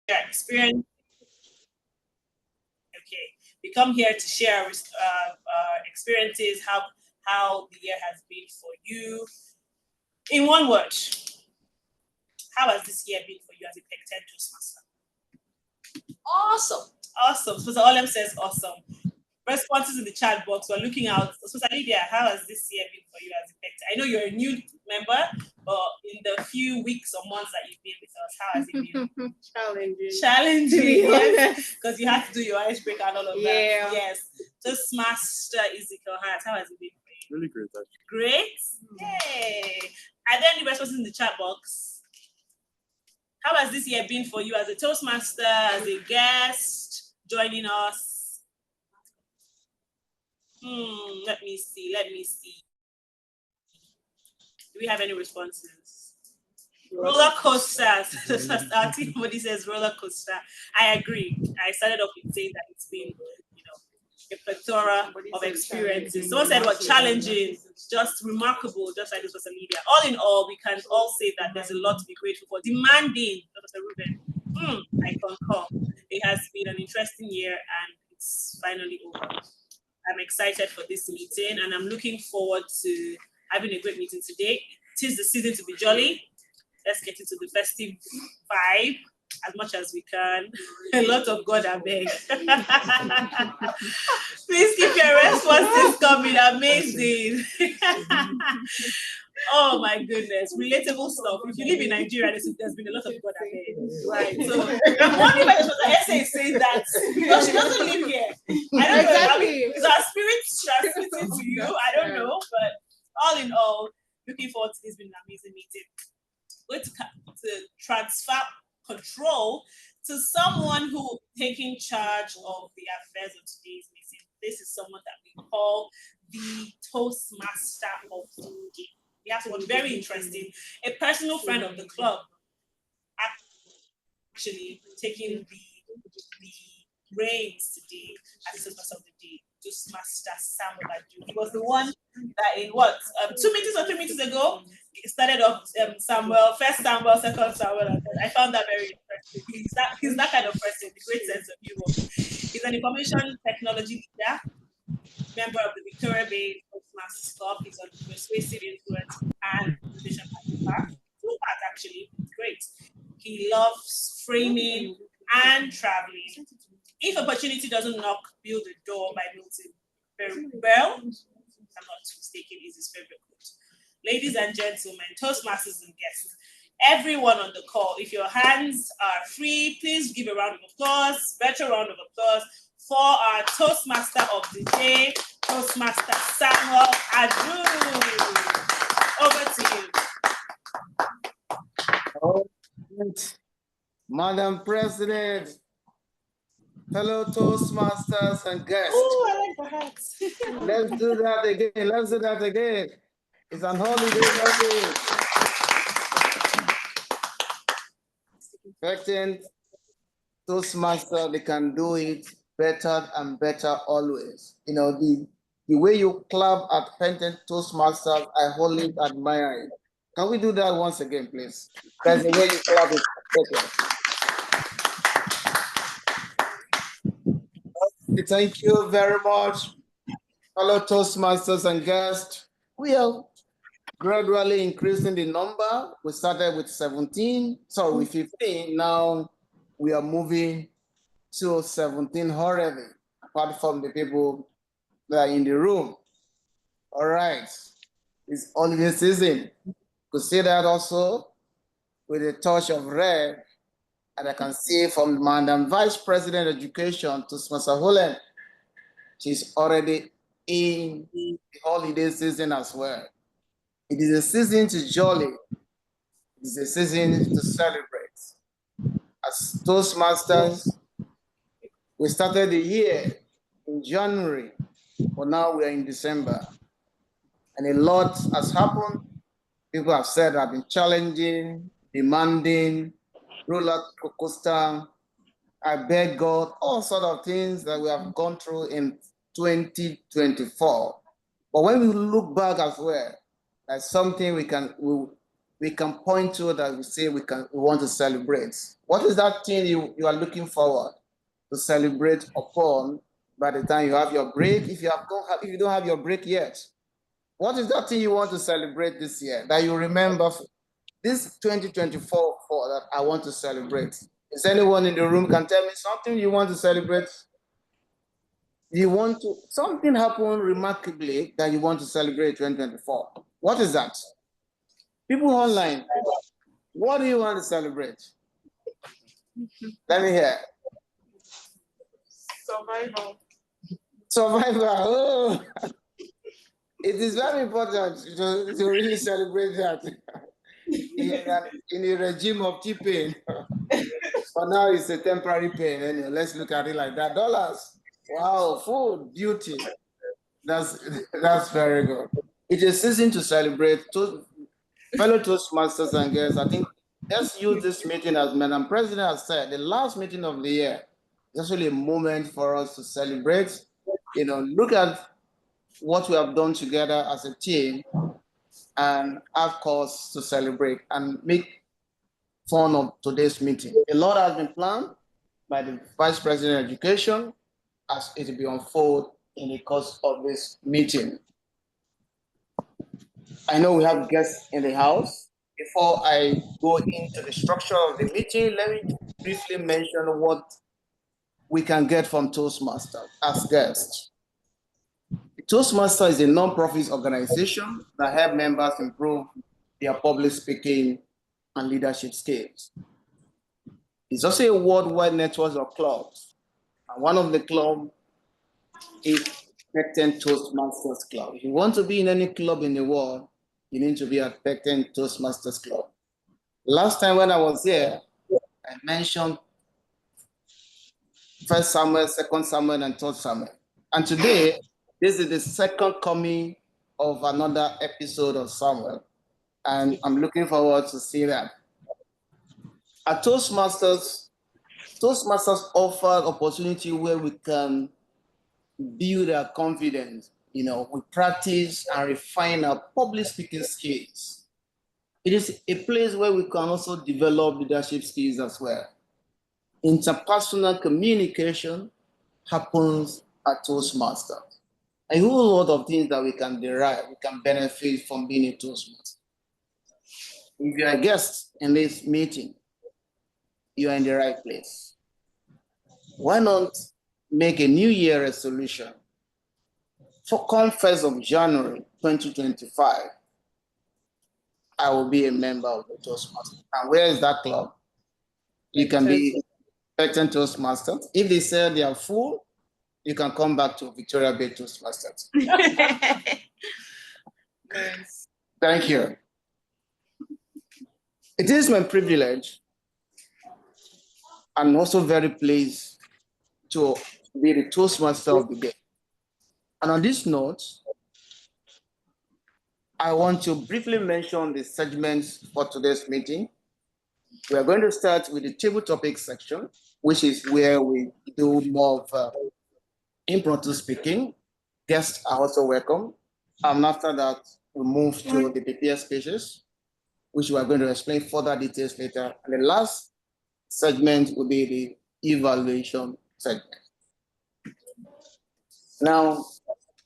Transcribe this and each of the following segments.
experience. Okay, we come here to share our experiences, how the year has been for you. In one word, how has this year been for you as a Pecten Toastmaster? Awesome. Awesome. So Olem says awesome. Responses in the chat box. We're looking out. So Lydia, how has this year been for you as a Pecten? I know you're a new member, but in the few weeks or months that you've been with us, how has it been? Challenging, yes. Because you have to do your icebreaker and all of that. Yes. Toastmaster Ezekiel Hart, how has it been for you? Really great, actually. Great. Yay. Are there any responses in the chat box? How has this year been for you as a Toastmaster, as a guest, joining us? Let me see. Do we have any responses? Roller coasters. Somebody says roller coaster. I agree. I started off with saying that it's been, a plethora of experiences. Someone said what challenging, just remarkable, just like this was a media. All in all, we can all say that there's a lot to be grateful for. Demanding, Dr. Reuben. I concur. It has been an interesting year and it's finally over. I'm excited for this meeting and I'm looking forward to having a great meeting today. Tis the season to be jolly. Let's get into the festive vibe as much as we can. A lot of God, I beg. Please keep your responses coming. Amazing. Oh my goodness, relatable stuff. If you live in Nigeria, there's been a lot of God, I beg. Right. So only by the Ezeh is saying that because she doesn't live here. I don't know. I mean, is our spirit transmitting to you? I don't know, but all in all, looking forward to this being an amazing meeting. Going to transfer control to someone who is taking charge of the affairs of today's meeting. This is someone that we call the Toastmaster of the day. We have someone very interesting, a personal friend of the club, actually taking the reins today as the Toastmaster of the day. Toastmaster Samuel Adu. He was the one that in 2 meetings or 3 meetings ago, he started off Samuel, first Samuel, second Samuel. I found that very interesting. He's that kind of person, with a great sense of humor. He's an information technology leader, member of the Victoria Bay Toastmasters Club. He's on persuasive influence and presentation part. 2 parts actually. Great. He loves framing and traveling. If opportunity doesn't knock, build a door by Milton Berle. I'm not mistaken, is his favorite quote. Ladies and gentlemen, Toastmasters and guests, everyone on the call, if your hands are free, please give a round of applause, virtual round of applause for our Toastmaster of the day, Toastmaster Samuel Adu. Over to you. Madam President, fellow Toastmasters and guests. Oh, I like the hats. Let's do that again. It's an holiday. Pecten Toastmaster, they can do it better and better always. The way you clap at Pecten Toastmasters, I wholly admire it. Can we do that once again, please? That's the way you clap it. Thank you very much, fellow Toastmasters and guests. We are gradually increasing the number. We started with 15. Now we are moving to 17 already, apart from the people that are in the room. All right, it's holiday season. You could see that also with a touch of red. And I can see from Madam Vice President Education to Toastmaster Oghoin-olem, she's already in the holiday season as well. It is a season to jolly. It is a season to celebrate. As Toastmasters, we started the year in January, but now we are in December. And a lot has happened. People have said I've been challenging, demanding, roller coaster, I beg God, all sort of things that we have gone through in 2024. But when we look back as well, that's something we we can point to that we say we want to celebrate. What is that thing you are looking forward to celebrate upon by the time you have your break? If you don't have your break yet, what is that thing you want to celebrate this year that you remember this 2024 for that I want to celebrate? Is anyone in the room can tell me something you want to celebrate? You want to, something happened remarkably that you want to celebrate 2024. What is that? People online, what do you want to celebrate? Let me hear. Survival. Survival. Oh. It is very important to really celebrate that in a regime of T-pain. For now, it's a temporary pain. Anyway, let's look at it like that. Dollars. Wow, food, beauty. That's very good. It is season to celebrate. Fellow Toastmasters and guests, I think let's use this meeting, as Madam President has said, the last meeting of the year is actually a moment for us to celebrate. Look at what we have done together as a team and have cause to celebrate and make fun of today's meeting. A lot has been planned by the Vice President of Education as it will be unfolded in the course of this meeting. I know we have guests in the house. Before I go into the structure of the meeting, let me briefly mention what we can get from Toastmasters as guests. Toastmaster is a non-profit organization that helps members improve their public speaking and leadership skills. It's also a worldwide network of clubs. And one of the clubs is Pecten Toastmasters Club. If you want to be in any club in the world, you need to be at Pecten Toastmasters Club. Last time when I was here, I mentioned 1 Samuel, 2 Samuel, and 3 Samuel. And today, this is the second coming of another episode of Samuel. And I'm looking forward to see that. At Toastmasters offer opportunity where we can build our confidence. We practice and refine our public speaking skills. It is a place where we can also develop leadership skills as well. Interpersonal communication happens at Toastmasters. A whole lot of things that we can derive, we can benefit from being a Toastmaster. If you're a guest in this meeting, you are in the right place. Why not make a New Year resolution? For come 1st of January 2025, I will be a member of the Toastmasters. And where is that club? You can be Pecten Toastmasters. If they say they are full, you can come back to Victoria Bay Toastmasters. Nice. Thank you. It is my privilege and also very pleased to be the Toastmaster of the day. And on this note, I want to briefly mention the segments for today's meeting. We are going to start with the table topics section, which is where we do more of impromptu speaking. Guests are also welcome. And after that, we move to the prepared speeches, which we are going to explain further details later. And the last segment will be the evaluation segment. Now,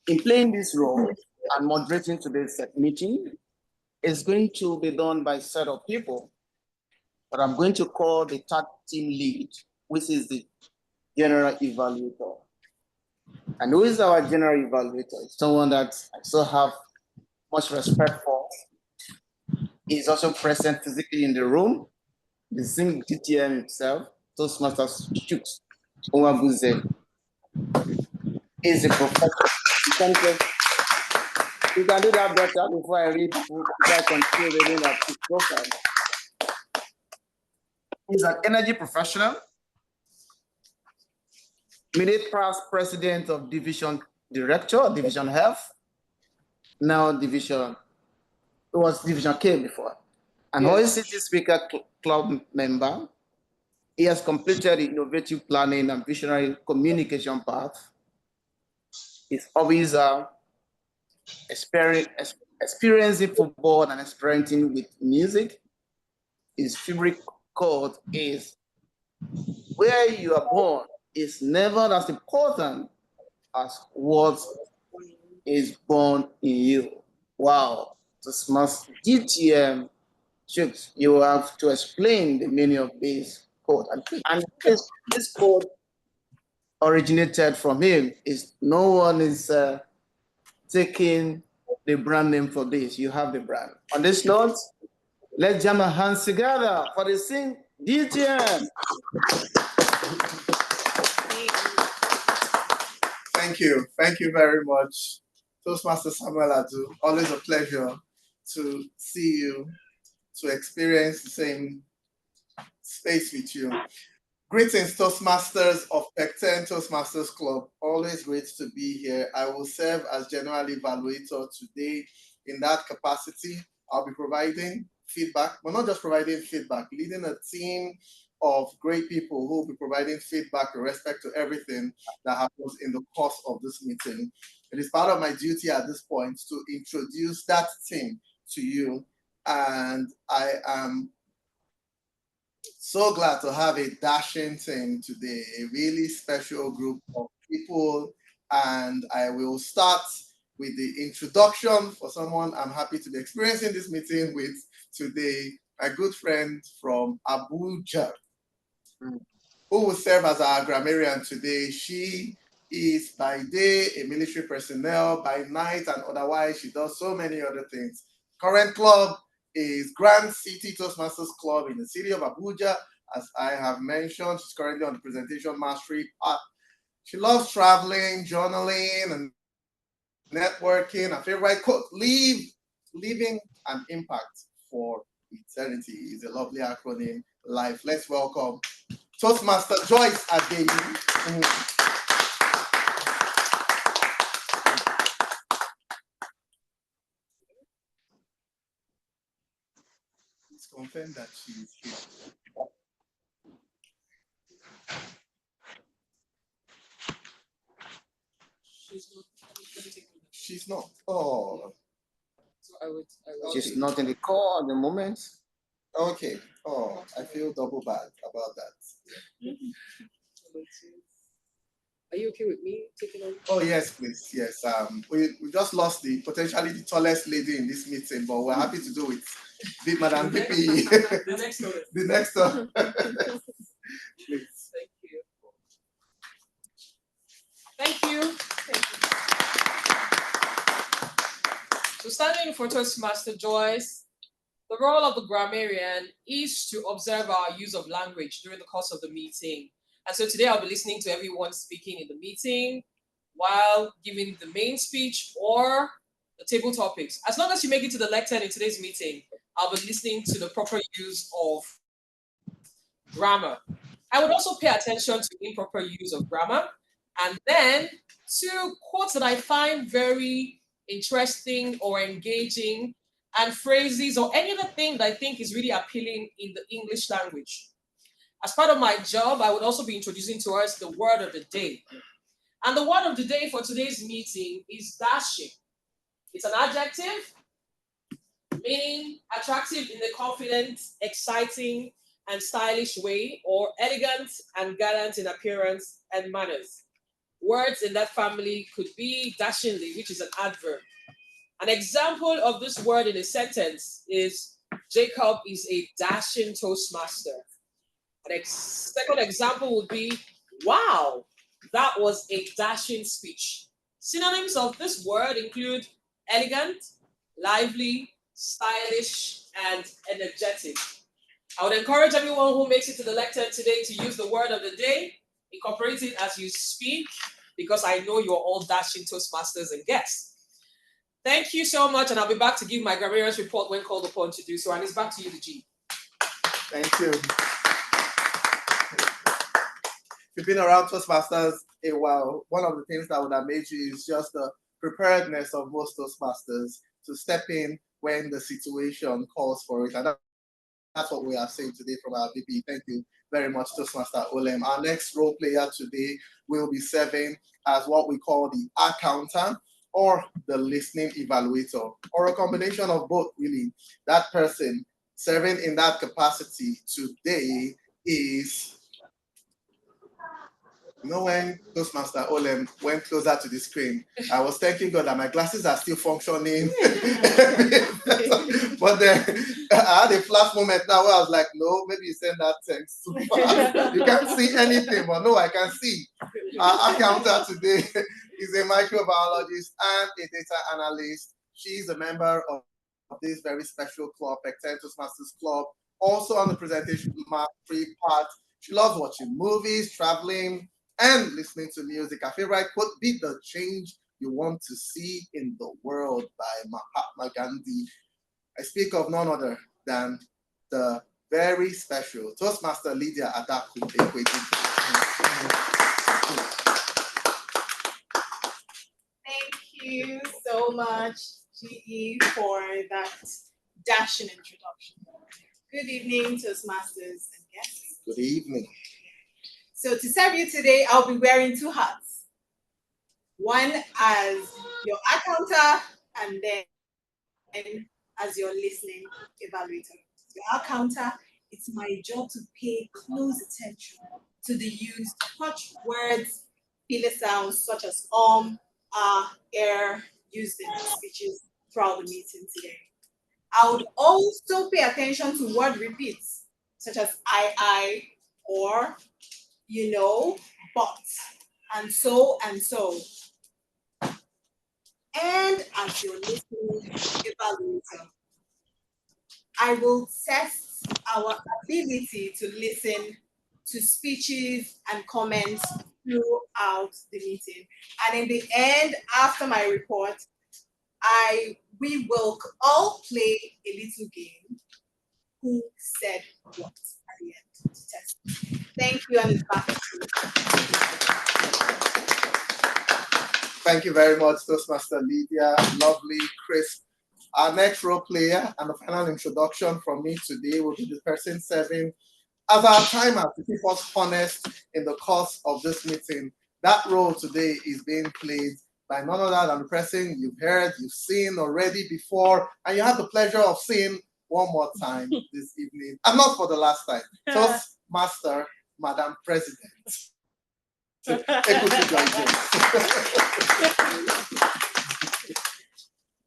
in playing this role and moderating today's meeting, is going to be done by a set of people that I'm going to call the tag team lead, which is the general evaluator. And who is our general evaluator? It's someone that I still have much respect for. He's also present physically in the room. The same DTM himself, Toastmasters Chuks, Nwabueze, is a professor. You can do that better before I read, before I continue reading that profile. He's an energy professional, immediate past president of Division Director, Division Health, now Division, it was Division K before, and OECD Speaker Club member. He has completed the innovative planning and visionary communication path. His hobbies are experiencing football and experimenting with music. His favorite quote is, "Where you are born is never as important as what is born in you." Wow, this must GTM. Chuks, you have to explain the meaning of this quote. And this quote originated from him. Is no one is taking the brand name for this. You have the brand. On this note, let's jam our hands together for the sing DTM. Thank you. Thank you very much, Toastmaster Samuel Adu. Always a pleasure to see you, to experience the same space with you. Greetings, Toastmasters of Pecten Toastmasters Club. Always great to be here. I will serve as general evaluator today. In that capacity, I'll be providing feedback, but not just providing feedback, leading a team of great people who will be providing feedback with respect to everything that happens in the course of this meeting. It is part of my duty at this point to introduce that team to you, and I am so glad to have a dashing team today, a really special group of people. And I will start with the introduction for someone I'm happy to be experiencing this meeting with today, my good friend from Abuja, who will serve as our grammarian today. She is by day a military personnel, by night and otherwise she does so many other things. Current club is Grand City Toastmasters Club in the city of Abuja. As I have mentioned, she's currently on the presentation mastery path. She loves traveling, journaling, and networking. Her favorite quote, leaving an impact for eternity, is a lovely acronym, LIFE. Let's welcome Toastmaster Joyce Adekanye. Please confirm that she is here. She's not. Oh. So I would She's not in the call at the moment. Okay. Oh, I feel double bad about that. Are you okay with me taking on? Oh yes, please. Yes. We just lost potentially the tallest lady in this meeting, but we're happy to do it. Big Madam VP. The next one. The next one. Please. Thank you. Thank you. So standing for Toastmaster Joyce, the role of the grammarian is to observe our use of language during the course of the meeting. And so today I'll be listening to everyone speaking in the meeting while giving the main speech or the table topics. As long as you make it to the lectern in today's meeting, I'll be listening to the proper use of grammar. I would also pay attention to improper use of grammar, and then to quotes that I find very interesting or engaging, and phrases or any other thing that I think is really appealing in the English language. As part of my job, I would also be introducing to us the word of the day. And the word of the day for today's meeting is dashing. It's an adjective meaning attractive in a confident, exciting, and stylish way, or elegant and gallant in appearance and manners. Words in that family could be dashingly, which is an adverb. An example of this word in a sentence is Jacob is a dashing Toastmaster. Second example would be, wow, that was a dashing speech. Synonyms of this word include elegant, lively, stylish, and energetic. I would encourage everyone who makes it to the lectern today to use the word of the day, incorporate it as you speak, because I know you're all dashing Toastmasters and guests. Thank you so much, and I'll be back to give my grammarian's report when called upon to do so. And it's back to you, the G. Thank you. You've been around Toastmasters a while. One of the things that would amaze you is just the preparedness of most Toastmasters to step in when the situation calls for it. And that's what we are saying today from our VP. Thank you very much, Toastmaster Olem. Our next role player today will be serving as what we call the accountant. or the listening evaluator, or a combination of both, really. That person serving in that capacity today is, when Toastmaster Olem went closer to the screen, I was thanking God that my glasses are still functioning. But then I had a flash moment now where I was like, no, maybe you send that text too fast. You can't see anything, but no, I can see. Our accountant today is a microbiologist and a data analyst. She's a member of this very special club, Pecten Toastmasters Club, also on the presentation free part. She loves watching movies, traveling, and listening to music. Her favorite quote, "Be the change you want to see in the world," by Mahatma Gandhi. I speak of none other than the very special Toastmaster Lydia Adaku. Thank you so much, GE, for that dashing introduction. Good evening, Toastmasters and guests. Good evening. So to serve you today, I'll be wearing two hats. One as your accountant and then as your listening evaluator. Your accountant, it's my job to pay close attention to the used touch words, filler sounds such as used in speeches throughout the meeting today. I would also pay attention to word repeats such as I, or but, and so and so. And as your listening evaluator, I will test our ability to listen to speeches and comments throughout the meeting. And in the end, after my report, we will all play a little game. Who said what at the end to test? Thank you, and it's back to you. Thank you very much, Toastmaster Lydia. Lovely, crisp. Our next role player and the final introduction from me today will be the person serving as our timer to keep us honest in the course of this meeting. That role today is being played by none other than the person you've heard, you've seen already before, and you have the pleasure of seeing one more time this evening, and not for the last time. Toastmaster, Madam President. Ekwuchi.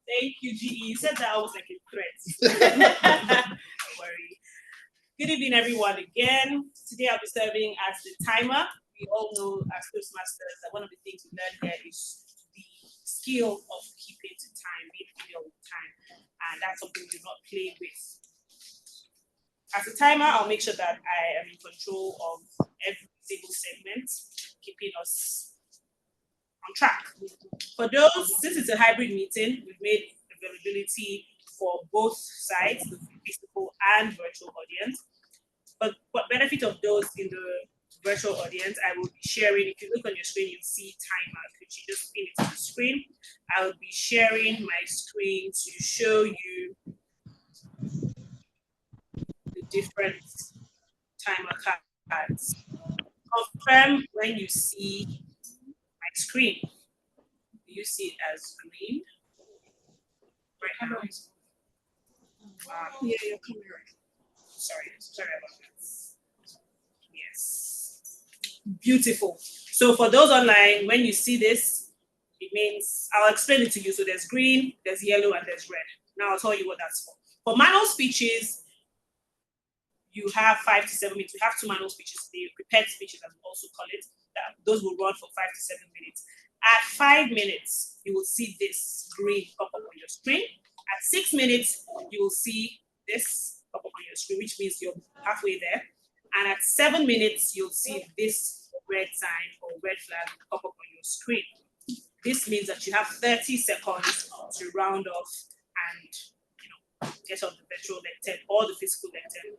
Thank you, GE. You said that almost like a threat. Don't worry. Good evening, everyone, again. Today I'll be serving as the timer. We all know as Toastmasters that one of the things we learn here is the skill of keeping to time, being familiar with time. And that's something we do not play with. As a timer, I'll make sure that I am in control of every single segment, keeping us on track. For those, since it's a hybrid meeting, we've made availability for both sides, the physical and virtual audience. But for benefit of those in the virtual audience, I will be sharing, if you look on your screen, you'll see timer. Could you just pin it to the screen? I will be sharing my screen to show you the different timer cards. Confirm when you see my screen. Do you see it as green? Right now. Yeah, your camera. Sorry about that. Yes. Beautiful. So for those online, when you see this, it means, I'll explain it to you. So there's green, there's yellow, and there's red. Now I'll tell you what that's for. For manual speeches, you have 5 to 7 minutes. We have 2 manual speeches today, prepared speeches, as we also call it. Those will run for 5 to 7 minutes. At 5 minutes, you will see this green pop up on your screen. At 6 minutes, you will see this pop up on your screen, which means you're halfway there. And at 7 minutes, you'll see this red sign or red flag pop up on your screen. This means that you have 30 seconds to round off and get on the virtual lectern or the physical lectern.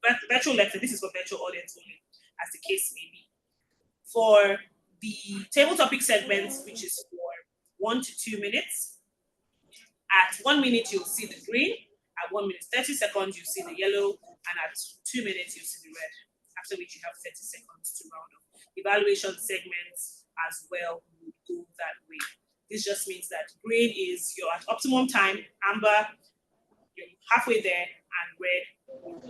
As the virtual lectern, this is for virtual audience only, as the case may be. For the table topic segments, which is for 1 to 2 minutes, at 1 minute, you'll see the green. At 1 minute, 30 seconds, you see the yellow. And at 2 minutes, you see the red. After which, you have 30 seconds to round up. Evaluation segments as well will go that way. This just means that green is you're at optimum time, amber, you're halfway there, and red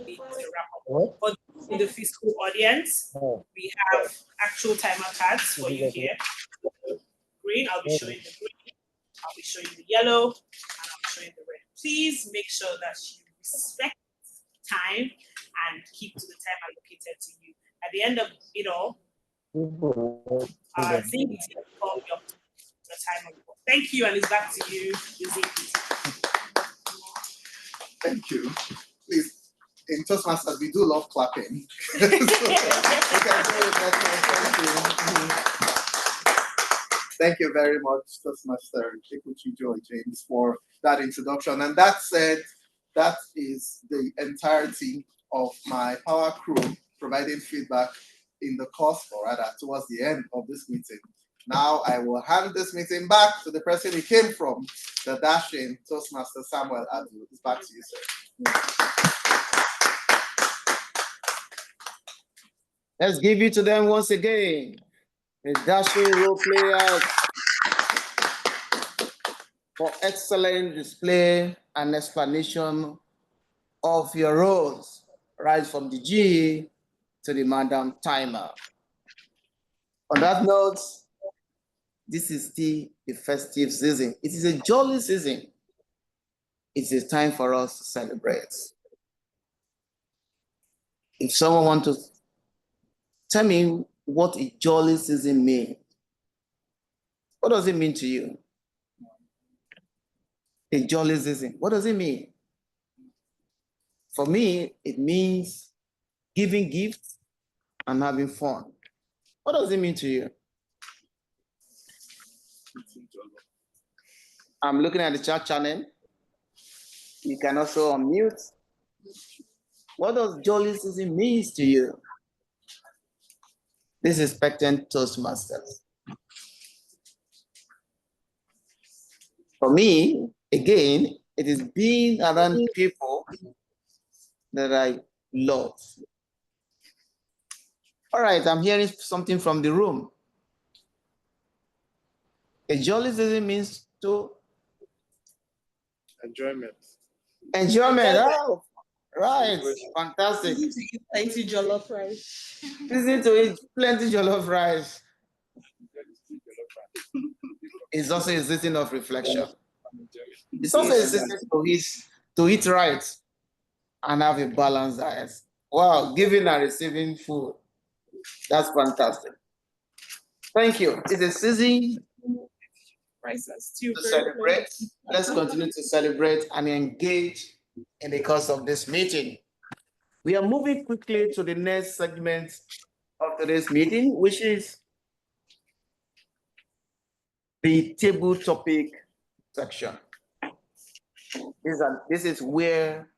is the wrap up. But in the physical audience, we have actual timer cards for you here. Green, I'll be showing the green, I'll be showing the yellow, and I'll be showing the red. Please make sure that you respect time and keep to the time allocated to you. At the end of it all, Zing will call you up to the time of the call. Thank you, and it's back to you, Zing. Thank you. Please, in Toastmasters, we do love clapping. So, you can do it next time. Thank you very much, Toastmaster Ekwuchi Joy James, for that introduction. And that said, that is the entirety of my power crew providing feedback in the course, or rather towards the end of this meeting. Now I will hand this meeting back to the person it came from, the dashing Toastmaster Samuel Adu. It's back to you, sir. Let's give it to them once again. The dashing role players for excellent display and explanation of your roles, right from the G to the Madam Timer. On that note, this is still the festive season. It is a jolly season. It is time for us to celebrate. If someone wants to tell me what a jolly season means, what does it mean to you? A jolly season, what does it mean? For me, it means giving gifts and having fun. What does it mean to you? I'm looking at the chat channel. You can also unmute. What does jolly season mean to you? This is Pecten Toastmasters. For me, again, it is being around people that I love. All right, I'm hearing something from the room. A jolly season means to Enjoyment. enjoyment. Oh, right, fantastic. Plenty jollof rice. Season to eat plenty jollof rice. It's also a season of reflection. It's also a season to eat right and have a balanced diet. Wow, giving and receiving food. That's fantastic. Thank you. It's a season to celebrate. Let's continue to celebrate and engage in the course of this meeting. We are moving quickly to the next segment of today's meeting, which is the table topic section. This is where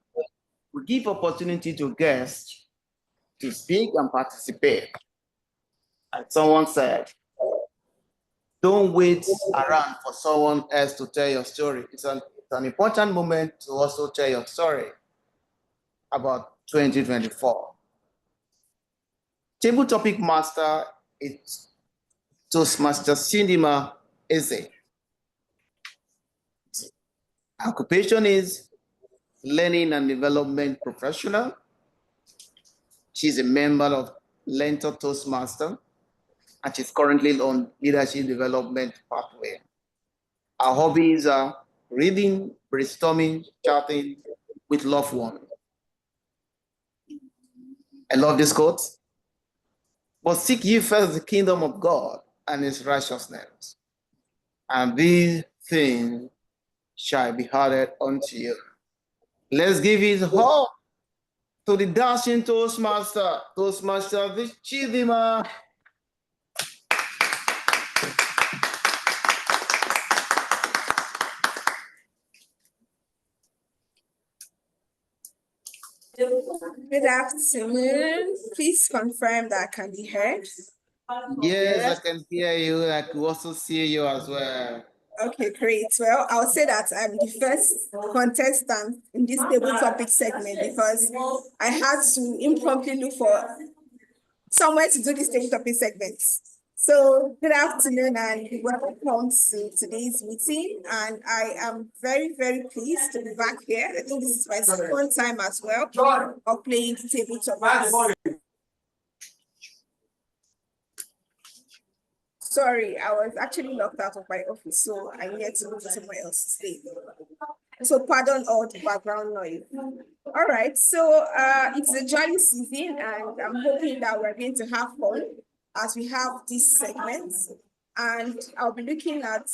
we give opportunity to guests to speak and participate. And someone said, don't wait around for someone else to tell your story. It's an important moment to also tell your story about 2024. Table topic master is Toastmaster Chidinma Ezeh. Occupation is learning and development professional. She's a member of Lento Toastmaster, and she's currently on leadership development pathway. Our hobbies are reading, brainstorming, chatting with loved ones. I love this quote. But seek ye first the kingdom of God and his righteousness, and these things shall be added unto you. Let's give it all to the dashing Toastmaster, Toastmaster Chidinma. Good afternoon. Please confirm that I can be heard. Yes, I can hear you. I can also see you as well. Okay, great. Well, I'll say that I'm the first contestant in this table topic segment because I had to impromptu look for somewhere to do this table topic segment. So good afternoon and welcome to today's meeting. And I am very, very pleased to be back here. I think this is my second time as well of playing the tabletop. Sorry, I was actually locked out of my office, so I needed to go to somewhere else to stay. So pardon all the background noise. All right, so it's the jolly season, and I'm hoping that we're going to have fun as we have this segment. And I'll be looking at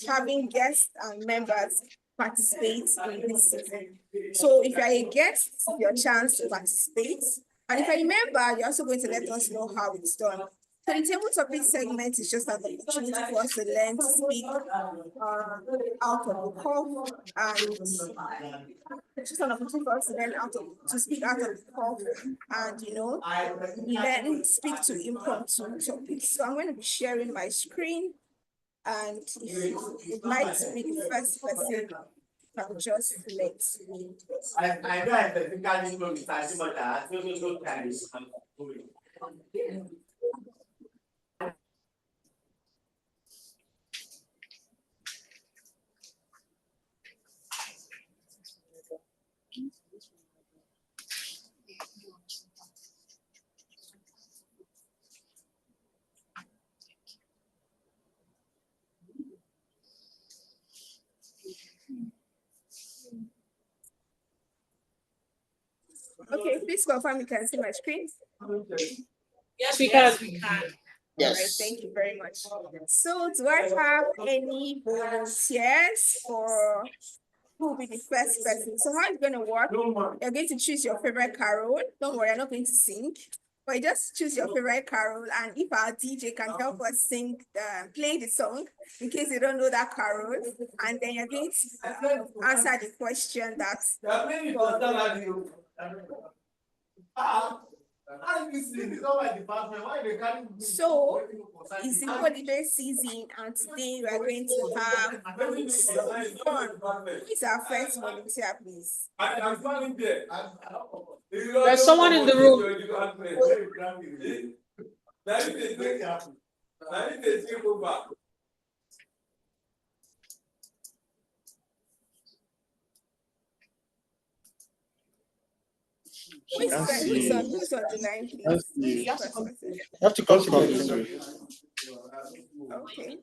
having guests and members participate in this season. So if you're a guest, it's your chance to participate. And if you're a member, you're also going to let us know how it's done. So the table topic segment is just an opportunity for us to learn to speak out of the cuff, and it's just an opportunity for us to learn to speak out of the cuff, and learn speak to impromptu topics. So I'm going to be sharing my screen, and if you would like to be the first person, can just let me. I know I specifically know Okay, please confirm you can see my screen. Yes, we can. Yes. All right, thank you very much. So do I have any volunteers for who will be the first person? So how it's going to work? You're going to choose your favorite carol. Don't worry, I'm not going to sing. But you just choose your favorite carol, and if our DJ can help us play the song, in case you don't know that carol, and then you're going to answer the question that's so it's the holiday season, and today we are going to have some fun. Who is our first volunteer, please? There's someone in the room. Who's on the line, please? You have to come to me. Okay.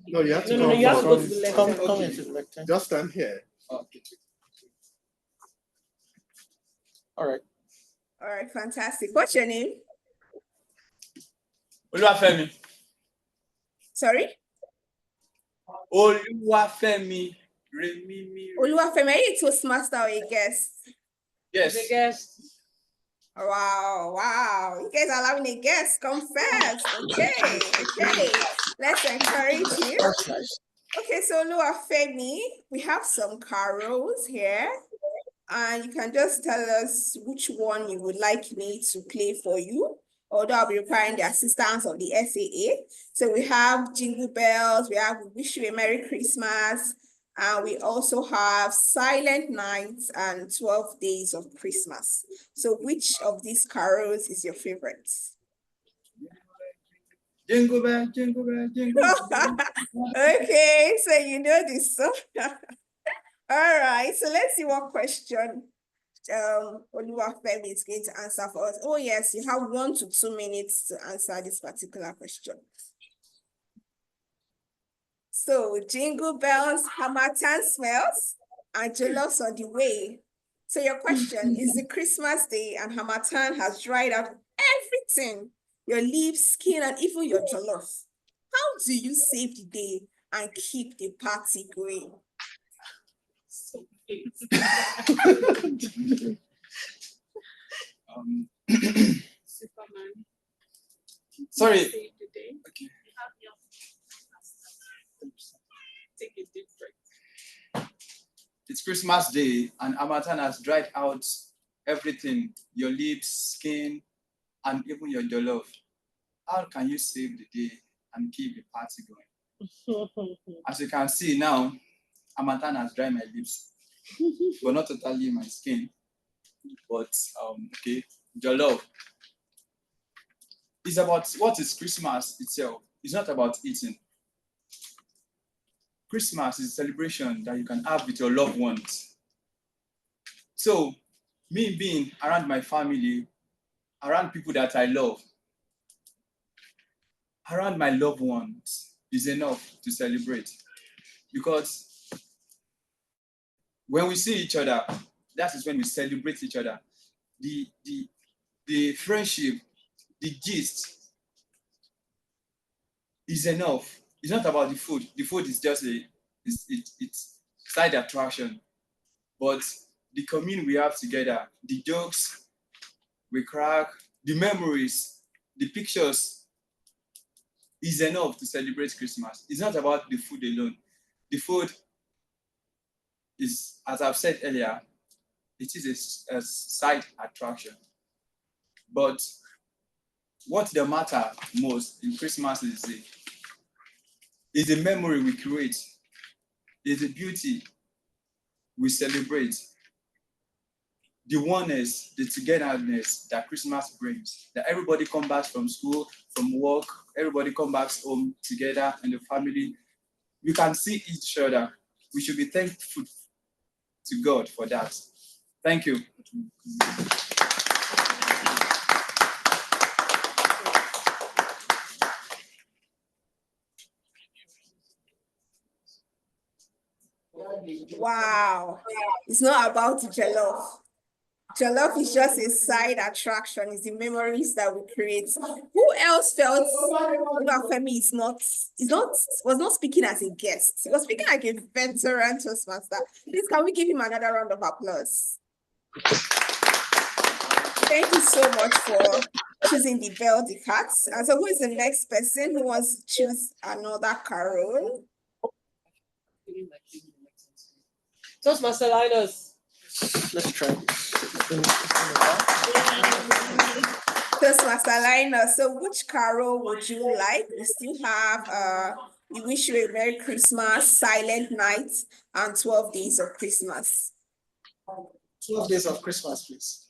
No, you have to you have to go to the left. Come into the lecture. Just stand here. Okay. All right. All right, fantastic. What's your name? Oluwafemi. Sorry? Oluwafemi. Oluwafemi, are you a Toastmaster or a guest? Yes. The guest. Wow. You guys are allowing a guest. Come first. Okay. Let's encourage you. That's nice. Okay, so Oluwafemi, we have some carols here. And you can just tell us which one you would like me to play for you, although I'll be requiring the assistance of the SAA. So we have Jingle Bells, we have Wish You a Merry Christmas, and we also have Silent Nights and 12 Days of Christmas. So which of these carols is your favorite? Jingle bell, jingle bell, jingle bell. Okay, so you know this song. All right, so let's see what question Oluwafemi is going to answer for us. Oh yes, you have 1 to 2 minutes to answer this particular question. So jingle bells, harmattan smells, and jollof's on the way. So your question is the Christmas day and harmattan has dried out everything, your leaves, skin, and even your jollof. How do you save the day and keep the party going? Superman. Sorry. Okay. Take a deep breath. It's Christmas Day and harmattan has dried out everything, your lips, skin, and even your jollof. How can you save the day and keep the party going? As you can see now, harmattan has dried my lips, but not totally my skin. But okay, jollof. It's about what is Christmas itself. It's not about eating. Christmas is a celebration that you can have with your loved ones. So, me being around my family, around people that I love, around my loved ones is enough to celebrate. Because when we see each other, that is when we celebrate each other. The friendship, the gist is enough. It's not about the food. The food is just it's side attraction. But the commune we have together, the jokes we crack, the memories, the pictures is enough to celebrate Christmas. It's not about the food alone. The food is, as I've said earlier, it is a side attraction. But what the matter most in Christmas is the memory we create, is the beauty we celebrate, the oneness, the togetherness that Christmas brings. That everybody comes back from school, from work, everybody comes back home together and the family. We can see each other. We should be thankful to God for that. Thank you. Wow. It's not about jollof. Jollof is just a side attraction. It's the memories that we create. Who else felt Femi was not speaking as a guest? He was speaking like a veteran Toastmaster. Please, can we give him another round of applause? Thank you so much for choosing the bell, the cats. And so who is the next person who wants to choose another carol? Toastmaster Linus. Let's try this. Toastmaster Linus. So which carol would you like? We still have We Wish You a Merry Christmas, Silent Night, and 12 Days of Christmas. 12 Days of Christmas, please.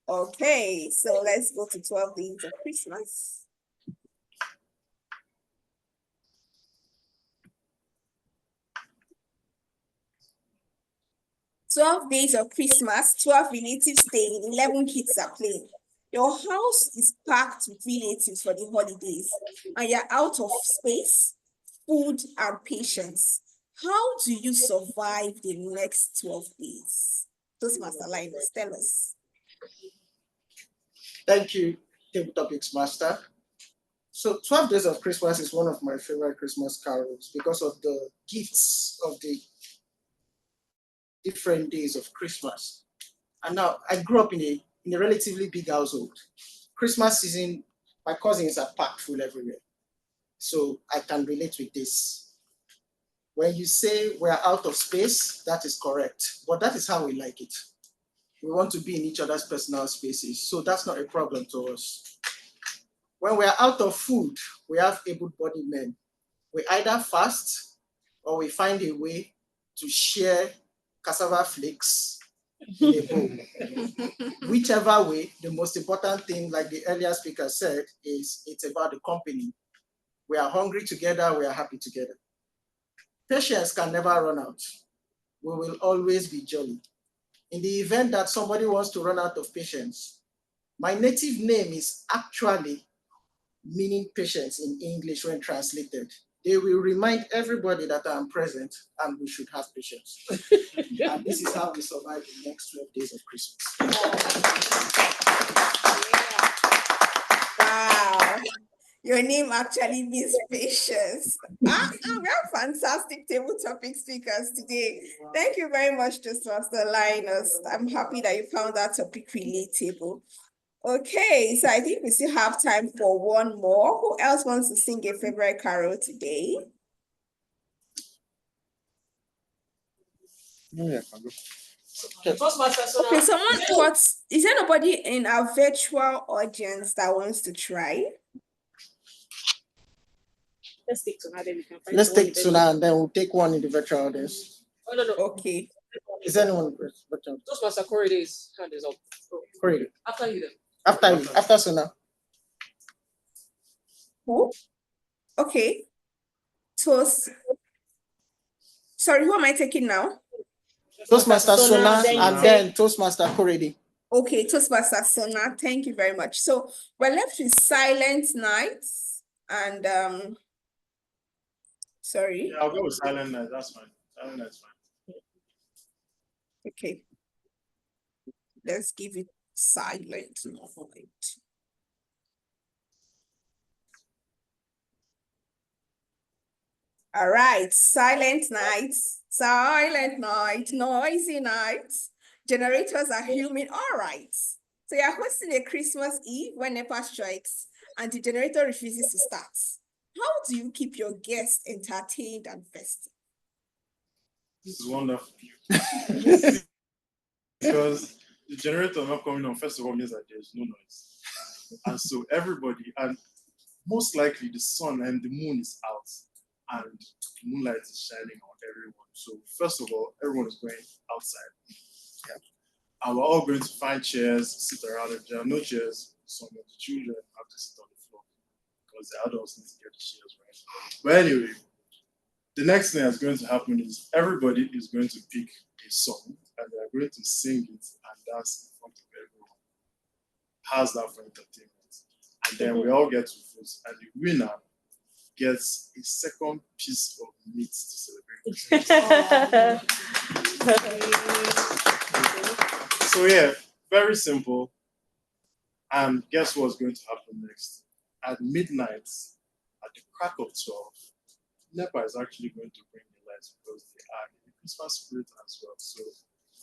Okay, so let's go to 12 Days of Christmas. 12 days of Christmas, 12 relatives staying, 11 kids are playing. Your house is packed with relatives for the holidays, and you're out of space, food, and patience. How do you survive the next 12 days? Toastmaster Linus, tell us. Thank you, Table Topics Master. So 12 Days of Christmas is one of my favorite Christmas carols because of the gifts of the different days of Christmas. And now I grew up in a relatively big household. Christmas season, my cousins are packed full everywhere. So I can relate with this. When you say we're out of space, that is correct, but that is how we like it. We want to be in each other's personal spaces, so that's not a problem to us. When we're out of food, we have able-bodied men. We either fast or we find a way to share cassava flakes in a bowl. Whichever way, the most important thing, like the earlier speaker said, is it's about the company. We are hungry together, we are happy together. Patience can never run out. We will always be jolly. In the event that somebody wants to run out of patience, my native name is actually meaning patience in English when translated. They will remind everybody that I am present and we should have patience. And this is how we survive the next 12 days of Christmas. Wow. Your name actually means patience. We have fantastic table topic speakers today. Thank you very much, Toastmaster Linus. I'm happy that you found that topic relatable. Okay, so I think we still have time for one more. Who else wants to sing a favorite carol today? Okay, someone is there nobody in our virtual audience that wants to try? Let's take Tuna, then we can find Let's take Tuna and then we'll take one in the virtual audience. Oh, no. Okay. Is anyone virtual? Toastmaster Korede's hand is up. Korede. After you then. After Suna. Who? Okay. Sorry, who am I taking now? Toastmaster Sona then you and take- then Toastmaster Korede. Okay, Toastmaster Sona, thank you very much. So we're left with Silent Night and sorry. Yeah, I'll go with Silent Night. That's fine. Silent Night's fine. Okay. Let's give it Silent Night. All right, Silent Night, Silent Night, Noisy Night. Generators are humming. All right. So you're hosting a Christmas Eve when NEPA strikes and the generator refuses to start. How do you keep your guests entertained and festive? This is wonderful. Because the generator not coming on, first of all, means that there's no noise. And so everybody, and most likely the sun and the moon is out and the moonlight is shining on everyone. So first of all, everyone is going outside. Yeah. And we're all going to find chairs, sit around. If there are no chairs, some of the children have to sit on the floor because the adults need to get the chairs right. But anyway, the next thing that's going to happen is everybody is going to pick a song and they're going to sing it and dance in front of everyone. How's that for entertainment? And then we all get to vote, and the winner gets a second piece of meat to celebrate. So yeah, very simple. And guess what's going to happen next? At midnight, at the crack of 12, NEPA is actually going to bring the lights because they are in the Christmas spirit as well. So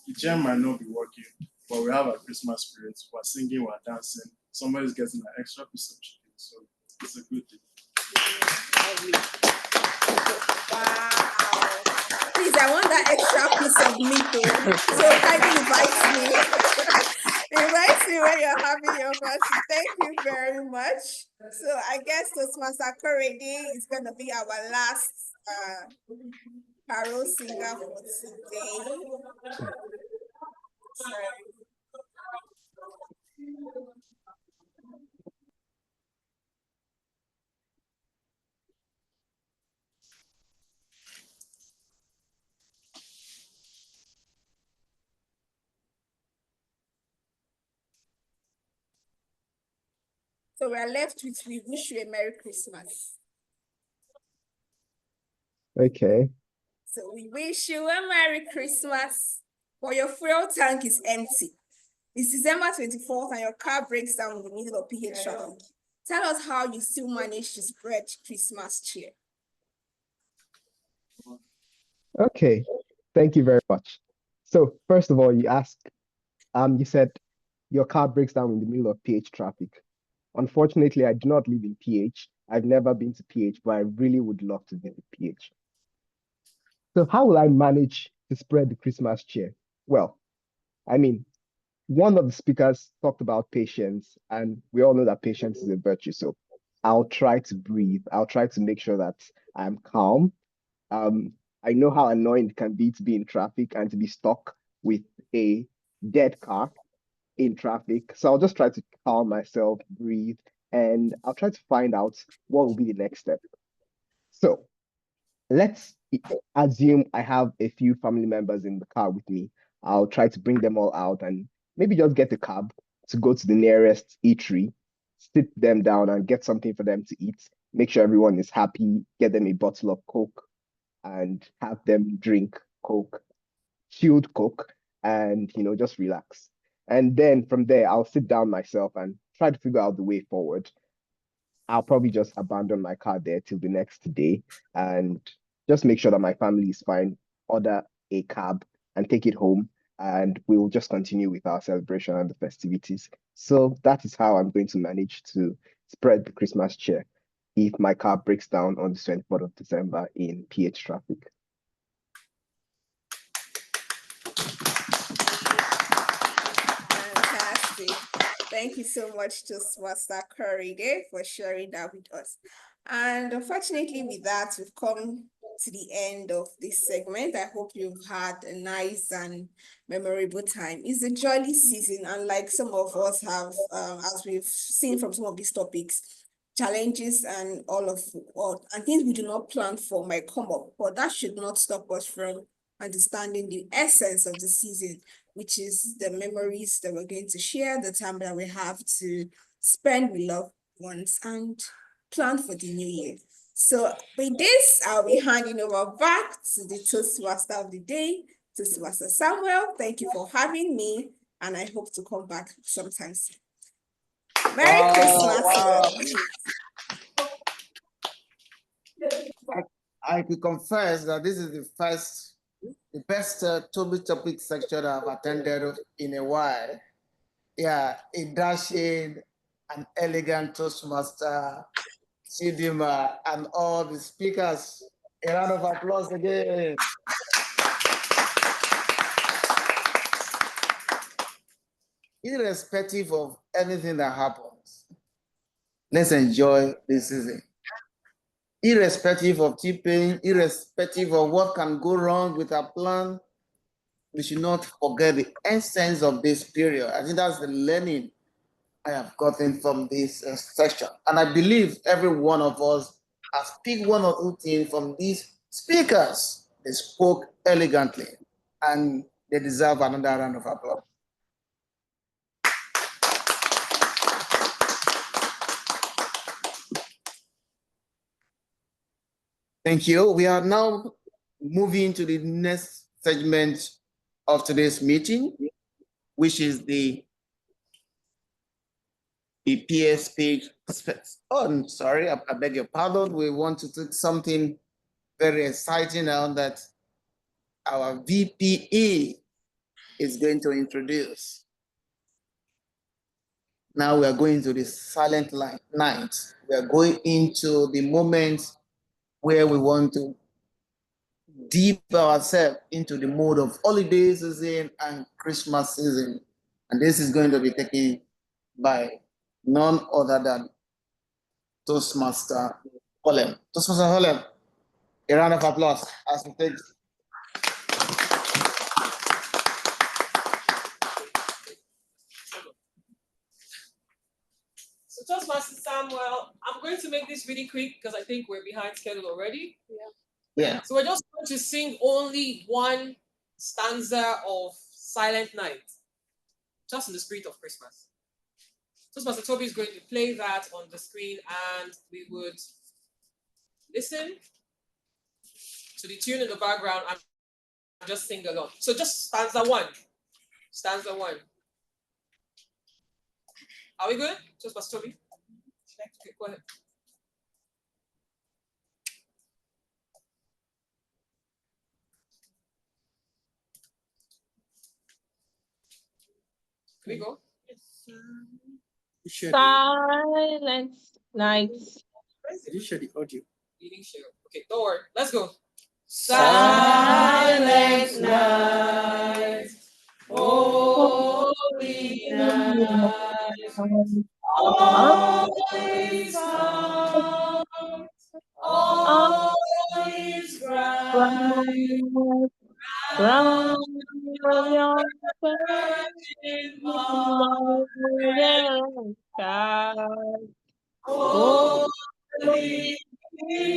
the gem might not be working, but we have a Christmas spirit. We're singing, we're dancing. Somebody's getting an extra piece of chicken. So it's a good thing. Wow. Please, I want that extra piece of meat though. So kindly invite me. Invite me when you're having your party. Thank you very much. So I guess Toastmaster Korede is going to be our last carol singer for today. So we are left with We Wish You a Merry Christmas. Okay. So we wish you a Merry Christmas, but your fuel tank is empty. It's December 24th and your car breaks down in the middle of PH traffic. Tell us how you still manage to spread Christmas cheer. Okay. Thank you very much. So first of all, you said your car breaks down in the middle of PH traffic. Unfortunately, I do not live in PH. I've never been to PH, but I really would love to visit PH. So how will I manage to spread the Christmas cheer? Well, I mean, one of the speakers talked about patience, and we all know that patience is a virtue. So I'll try to breathe. I'll try to make sure that I'm calm. I know how annoying it can be to be in traffic and to be stuck with a dead car in traffic. So I'll just try to calm myself, breathe, and I'll try to find out what will be the next step. So let's assume I have a few family members in the car with me. I'll try to bring them all out and maybe just get a cab to go to the nearest eatery, sit them down and get something for them to eat, make sure everyone is happy, get them a bottle of Coke and have them drink Coke, chilled Coke, and just relax. And then from there, I'll sit down myself and try to figure out the way forward. I'll probably just abandon my car there till the next day and just make sure that my family is fine, order a cab and take it home, and we'll just continue with our celebration and the festivities. So that is how I'm going to manage to spread the Christmas cheer if my car breaks down on the 24th of December in PH traffic. Fantastic. Thank you so much to Toastmaster Korede for sharing that with us. And unfortunately, with that, we've come to the end of this segment. I hope you've had a nice and memorable time. It's a jolly season, and like some of us have, as we've seen from some of these topics, challenges and and things we do not plan for might come up, but that should not stop us from understanding the essence of the season, which is the memories that we're going to share, the time that we have to spend with loved ones and plan for the new year. So with this, I'll be handing over back to the Toastmaster of the day, Toastmaster Samuel. Thank you for having me, and I hope to come back sometime soon. Merry Christmas. Wow. I could confess that this is the best Toby topic section I've attended in a while. Yeah, a dashing, an elegant Toastmaster, Chidinma, and all the speakers. A round of applause again. Irrespective of anything that happens, let's enjoy this season. Irrespective of tipping, irrespective of what can go wrong with our plan, we should not forget the essence of this period. I think that's the learning I have gotten from this section. And I believe every one of us has picked one or two things from these speakers. They spoke elegantly and they deserve another round of applause. Thank you. We are now moving to the next segment of today's meeting, which is the PS page. Oh, I'm sorry, I beg your pardon. We want to take something very exciting now that our VPE is going to introduce. Now we are going to the silent night. We are going into the moment where we want to deep ourselves into the mode of holiday season and Christmas season. And this is going to be taken by none other than Toastmaster Olem. Toastmaster Olem, a round of applause as we take. So Toastmaster Samuel, I'm going to make this really quick because I think we're behind schedule already. Yeah. So we're just going to sing only one stanza of Silent Night, just in the spirit of Christmas. Toastmaster Toby is going to play that on the screen, and we would listen to the tune in the background and just sing along. So just stanza one. Stanza one. Are we good? Toastmaster Toby? Okay, go ahead. Can we go? Silent night. Did you share the audio? Leading share. Okay, don't worry. Let's go. Silent night, holy night, all is calm, all is bright. From your Holy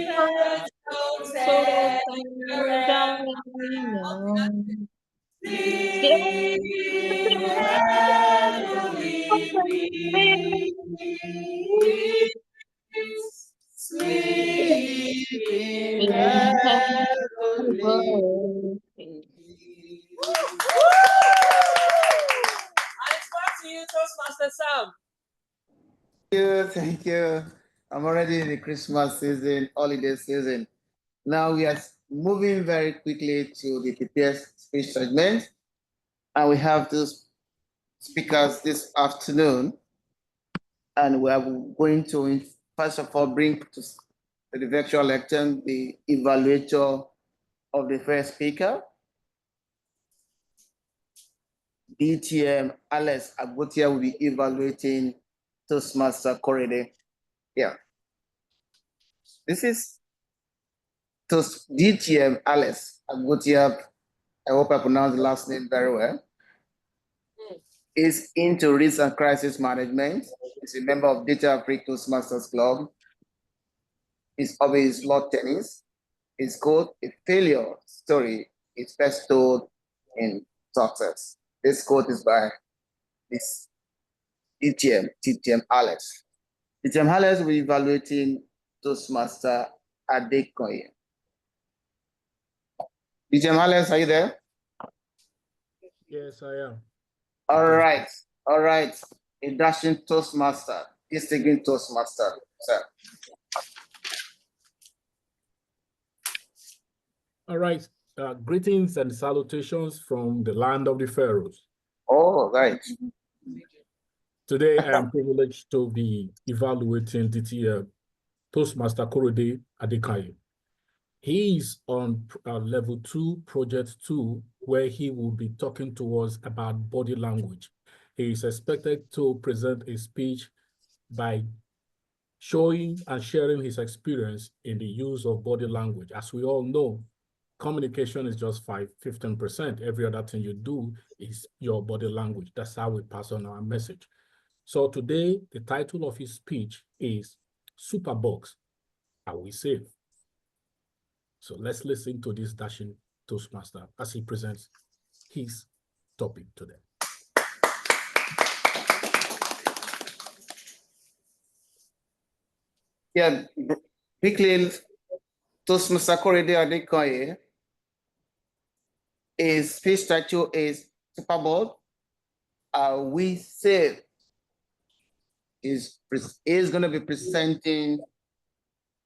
night, so tender, sweet heavenly peace, sweet heavenly peace. And it's back to you, Toastmaster Sam. Thank you. I'm already in the Christmas season, holiday season. Now we are moving very quickly to the PPS speech segment. And we have two speakers this afternoon. And we are going to, first of all, bring to the virtual lectern the evaluator of the first speaker, DTM Alex Agbotia will be evaluating Toastmaster Korede. Yeah. This is DTM Alex Agbotia. I hope I pronounced the last name very well. is into risk and crisis management. He's a member of Data Africa Toastmasters Club. His hobby is lawn tennis. His quote, a failure story is best told in success. This quote is by this TTM Alex. TTM Alex will be evaluating Toastmaster Adekanye. TTM Alex, are you there? Yes, I am. All right. A dashing Toastmaster. He's taking Toastmaster, sir. All right. Greetings and salutations from the land of the pharaohs. Oh, right. Today, I am privileged to be evaluating the Toastmaster Korede Adekanye. He is on level 2, project 2, where he will be talking to us about body language. He is expected to present a speech by showing and sharing his experience in the use of body language. As we all know, communication is just 15%. Every other thing you do is your body language. That's how we pass on our message. So today, the title of his speech is Superbugs, Are We Safe? So let's listen to this dashing Toastmaster as he presents his topic today. Yeah, quickly, Toastmaster Korede Adekanye, his speech title is Superbugs, Are We Safe? Is going to be presenting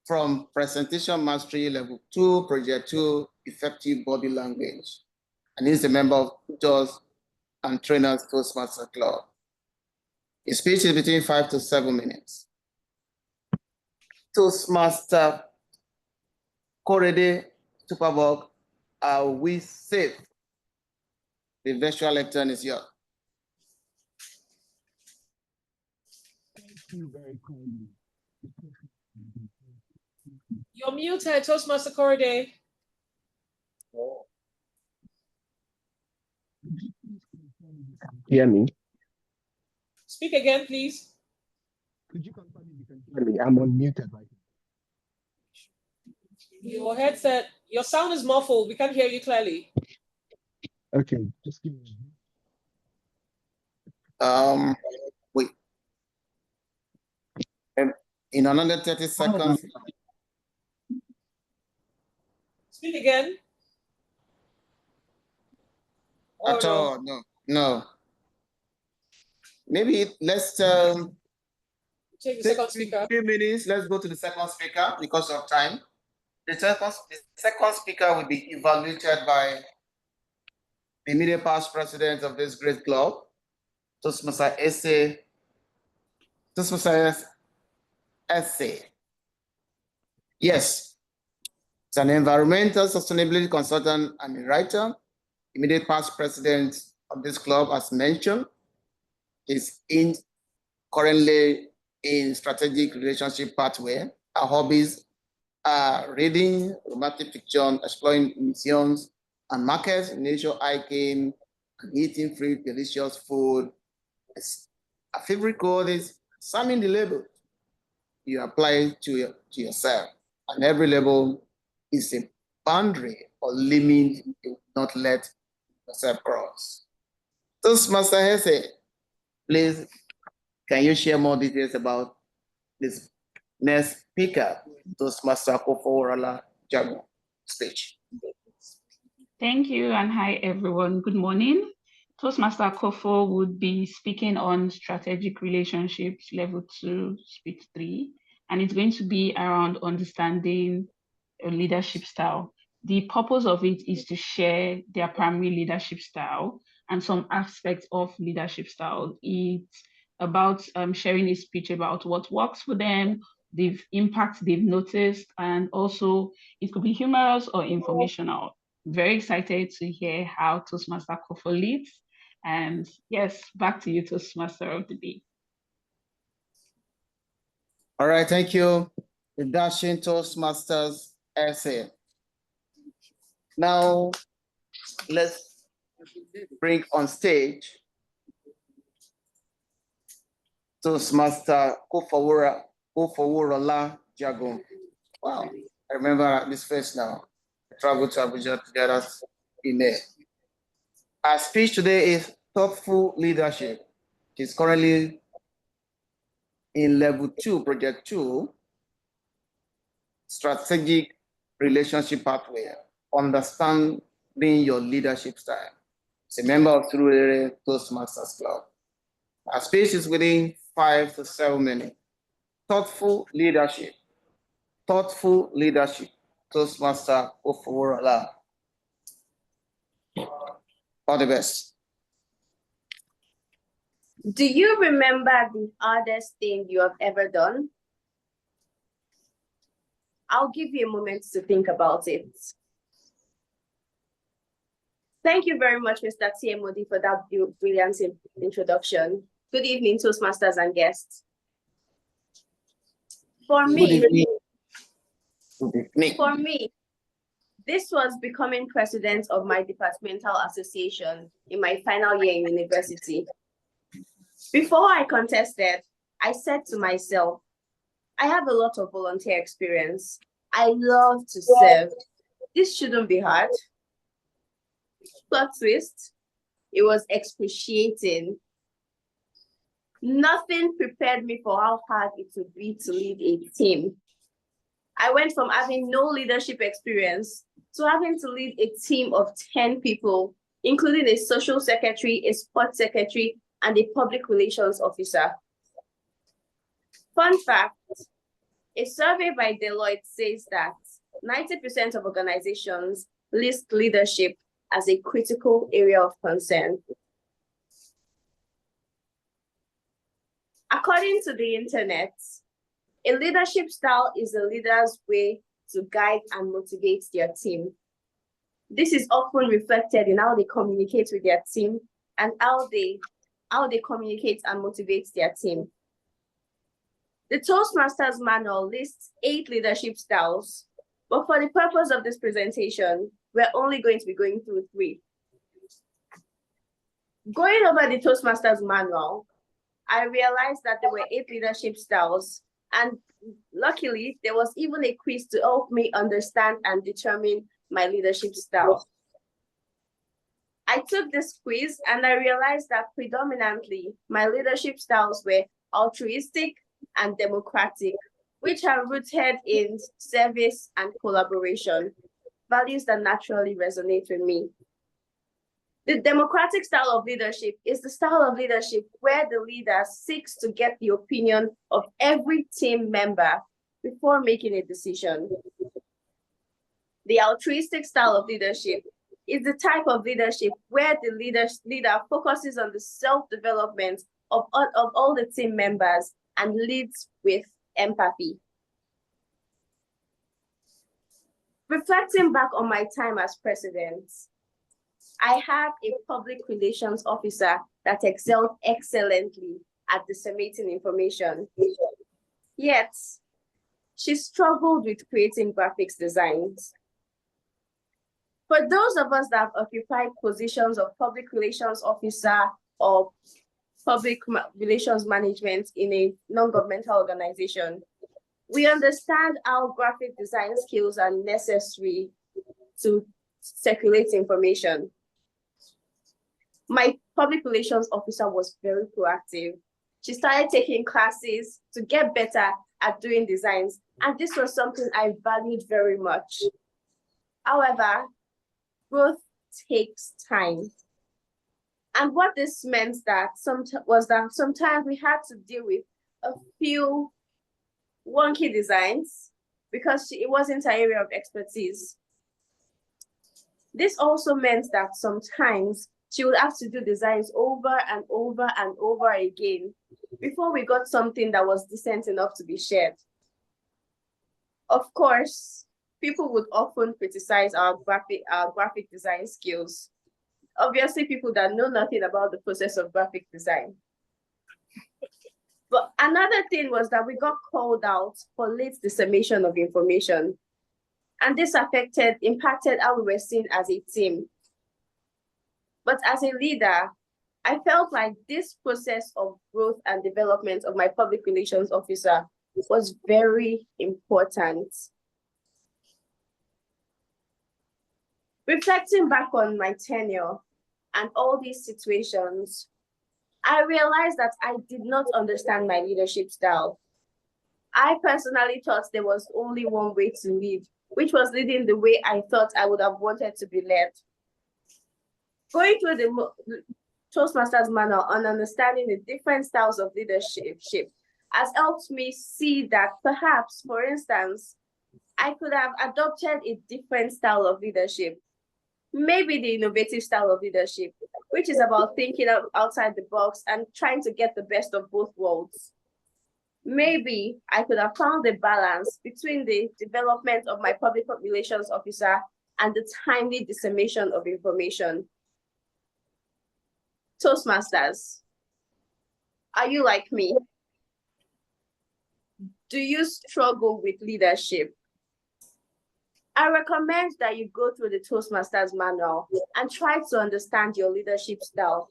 from Presentation Mastery Level 2, Project 2, Effective Body Language. And he's a member of Judges and Trainers Toastmaster Club. His speech is between 5 to 7 minutes. Toastmaster Korede Superbugs, Are We Safe? The virtual lectern is yours. Thank you very kindly. You're muted, Toastmaster Korede. Hear me? Speak again, please. Could you confirm if you can hear me? I'm unmuted right now. Your headset, your sound is muffled. We can't hear you clearly. Okay, just give me. Wait. In another 30 seconds. Speak again. At all, no. Maybe let's take the second speaker. 3 minutes. Let's go to the second speaker because of time. The second speaker will be evaluated by the immediate past president of this great club, Toastmaster Ezeh. Toastmaster Ezeh. Yes, he's an environmental sustainability consultant and a writer. Immediate past president of this club, as mentioned, is currently in strategic relationship pathway. Our hobbies are reading, romantic fiction, exploring museums and markets, nature hiking, and eating free, delicious food. Our favorite quote is, "Summing the label you apply to yourself, and every label is a boundary or limit you will not let yourself cross." Toastmaster Ezeh, please, can you share more details about this next speaker, Toastmaster Kofoworola Jagun speech? Thank you, and hi everyone. Good morning. Toastmaster Kofo would be speaking on strategic relationships level 2, speech 3, and it's going to be around understanding a leadership style. The purpose of it is to share their primary leadership style and some aspects of leadership style. It's about sharing a speech about what works for them, the impact they've noticed, and also it could be humorous or informational. Very excited to hear how Toastmaster Kofo leads. And yes, back to you, Toastmaster of the day. All right, thank you. The dashing Toastmasters Ezeh. Now, let's bring on stage Toastmaster Kofoworola Jagun. Wow, I remember this face now. I traveled to Abuja together in there. Our speech today is thoughtful leadership. She's currently in level 2, project 2, strategic relationship pathway, understanding your leadership style. She's a member of Oruene Toastmasters Club. Our speech is within 5 to 7 minutes. Thoughtful leadership. Thoughtful leadership. Toastmaster Kofoworola. All the best. Do you remember the hardest thing you have ever done? I'll give you a moment to think about it. Thank you very much, Mr. TMOD, for that brilliant introduction. Good evening, Toastmasters and guests. For me, this was becoming president of my departmental association in my final year in university. Before I contested, I said to myself, I have a lot of volunteer experience. I love to serve. This shouldn't be hard. Plot twist, it was excruciating. Nothing prepared me for how hard it would be to lead a team. I went from having no leadership experience to having to lead a team of 10 people, including a social secretary, a sports secretary, and a public relations officer. Fun fact, a survey by Deloitte says that 90% of organizations list leadership as a critical area of concern. According to the internet, a leadership style is a leader's way to guide and motivate their team. This is often reflected in how they communicate with their team and how they communicate and motivate their team. The Toastmasters manual lists 8 leadership styles, but for the purpose of this presentation, we're only going to be going through 3. Going over the Toastmasters manual, I realized that there were 8 leadership styles, and luckily, there was even a quiz to help me understand and determine my leadership style. I took this quiz and I realized that predominantly my leadership styles were altruistic and democratic, which are rooted in service and collaboration, values that naturally resonate with me. The democratic style of leadership is the style of leadership where the leader seeks to get the opinion of every team member before making a decision. The altruistic style of leadership is the type of leadership where the leader focuses on the self-development of all the team members and leads with empathy. Reflecting back on my time as president, I had a public relations officer that excelled excellently at disseminating information. Yet, she struggled with creating graphics designs. For those of us that have occupied positions of public relations officer or public relations management in a non-governmental organization, we understand how graphic design skills are necessary to circulate information. My public relations officer was very proactive. She started taking classes to get better at doing designs, and this was something I valued very much. However, growth takes time. And what this meant was that sometimes we had to deal with a few wonky designs because it wasn't her area of expertise. This also meant that sometimes she would have to do designs over and over and over again before we got something that was decent enough to be shared. Of course, people would often criticize our graphic design skills. Obviously, people that know nothing about the process of graphic design. But another thing was that we got called out for late dissemination of information. And this impacted how we were seen as a team. But as a leader, I felt like this process of growth and development of my public relations officer was very important. Reflecting back on my tenure and all these situations, I realized that I did not understand my leadership style. I personally thought there was only one way to lead, which was leading the way I thought I would have wanted to be led. Going through the Toastmasters manual on understanding the different styles of leadership has helped me see that perhaps, for instance, I could have adopted a different style of leadership. Maybe the innovative style of leadership, which is about thinking outside the box and trying to get the best of both worlds. Maybe I could have found a balance between the development of my public relations officer and the timely dissemination of information. Toastmasters, are you like me? Do you struggle with leadership? I recommend that you go through the Toastmasters manual and try to understand your leadership style.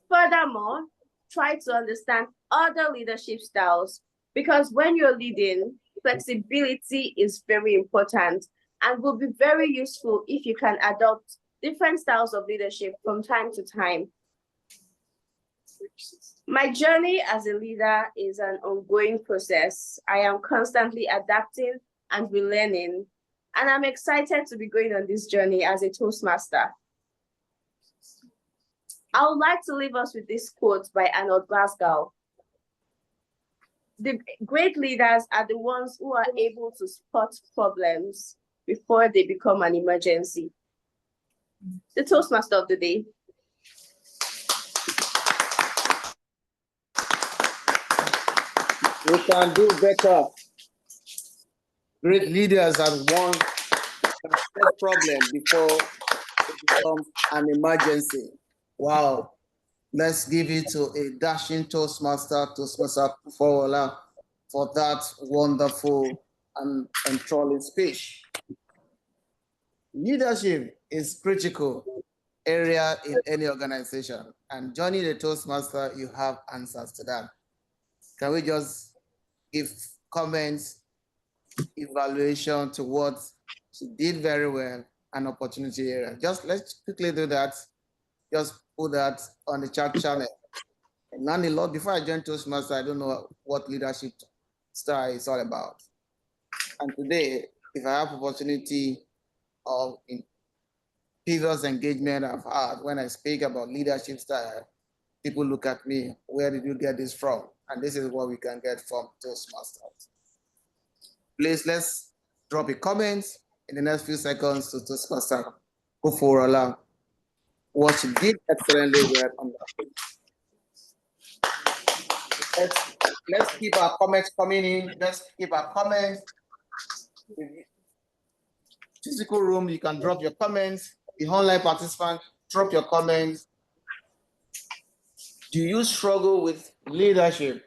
Furthermore, try to understand other leadership styles, because when you're leading, flexibility is very important and will be very useful if you can adopt different styles of leadership from time to time. My journey as a leader is an ongoing process. I am constantly adapting and relearning, and I'm excited to be going on this journey as a Toastmaster. I would like to leave us with this quote by Arnold Glasgow. The great leaders are the ones who are able to spot problems before they become an emergency. The Toastmaster of the day. We can do better. Great leaders have won the problem before it becomes an emergency. Wow. Let's give it to a dashing Toastmaster Kofoworola, for that wonderful and enthralling speech. Leadership is critical area in any organization, and joining the Toastmaster, you have answers to that. Can we just give comments, evaluation to what she did very well, and opportunity area? Just let's quickly do that. Just put that on the chat channel. And Nani Lord, before I joined Toastmaster, I don't know what leadership style is all about. And today, if I have opportunity of in previous engagement I've had, when I speak about leadership style, people look at me, where did you get this from? And this is what we can get from Toastmasters. Please, let's drop a comment in the next few seconds to Toastmaster Kofoworola. What she did excellently well on that. Let's keep our comments coming in. Let's keep our comments. Physical room, you can drop your comments. The online participant, drop your comments. Do you struggle with leadership?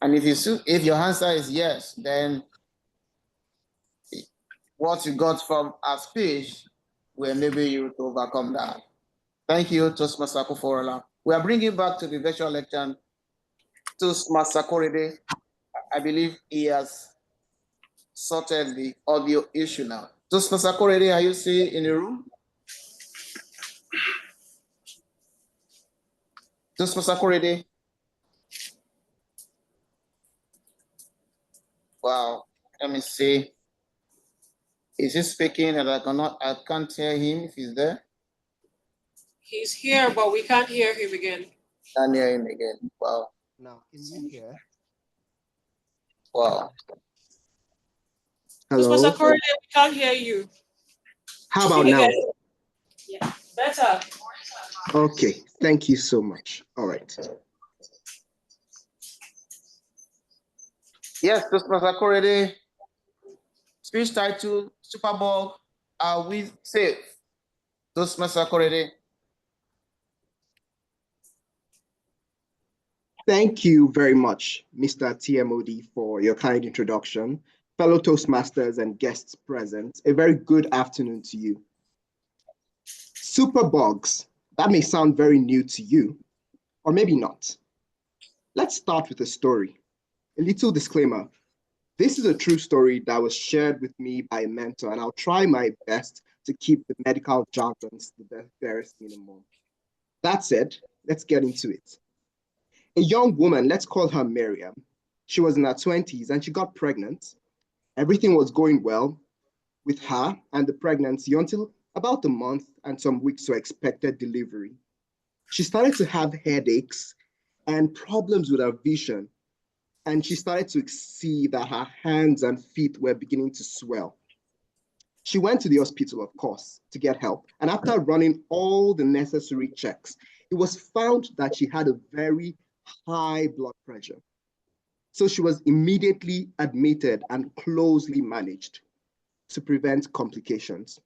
And if your answer is yes, then what you got from our speech will enable you to overcome that. Thank you, Toastmaster Kofoworola. We are bringing back to the virtual lecture Toastmaster Korede. I believe he has sorted the audio issue now. Toastmaster Korede, are you still in the room? Toastmaster Korede. Wow, let me see. Is he speaking and I can't hear him if he's there? He's here, but we can't hear him again. Can't hear him again. Wow. Now, can you hear? Wow. Hello? Mr. Korede, we can't hear you. How about now? Yeah, better. Okay, thank you so much. All right. Yes, Toastmaster Korede. Speech title, Superbugs, are we safe? Toastmaster Korede. Thank you very much, Mr. TMOD, for your kind introduction. Fellow Toastmasters and guests present, a very good afternoon to you. Superbugs, that may sound very new to you, or maybe not. Let's start with a story. A little disclaimer. This is a true story that was shared with me by a mentor, and I'll try my best to keep the medical jargons to the barest minimum. That said, let's get into it. A young woman, let's call her Miriam. She was in her 20s and she got pregnant. Everything was going well with her and the pregnancy until about a month and some weeks to expected delivery. She started to have headaches and problems with her vision, and she started to see that her hands and feet were beginning to swell. She went to the hospital, of course, to get help. And after running all the necessary checks, it was found that she had a very high blood pressure. So she was immediately admitted and closely managed to prevent complications.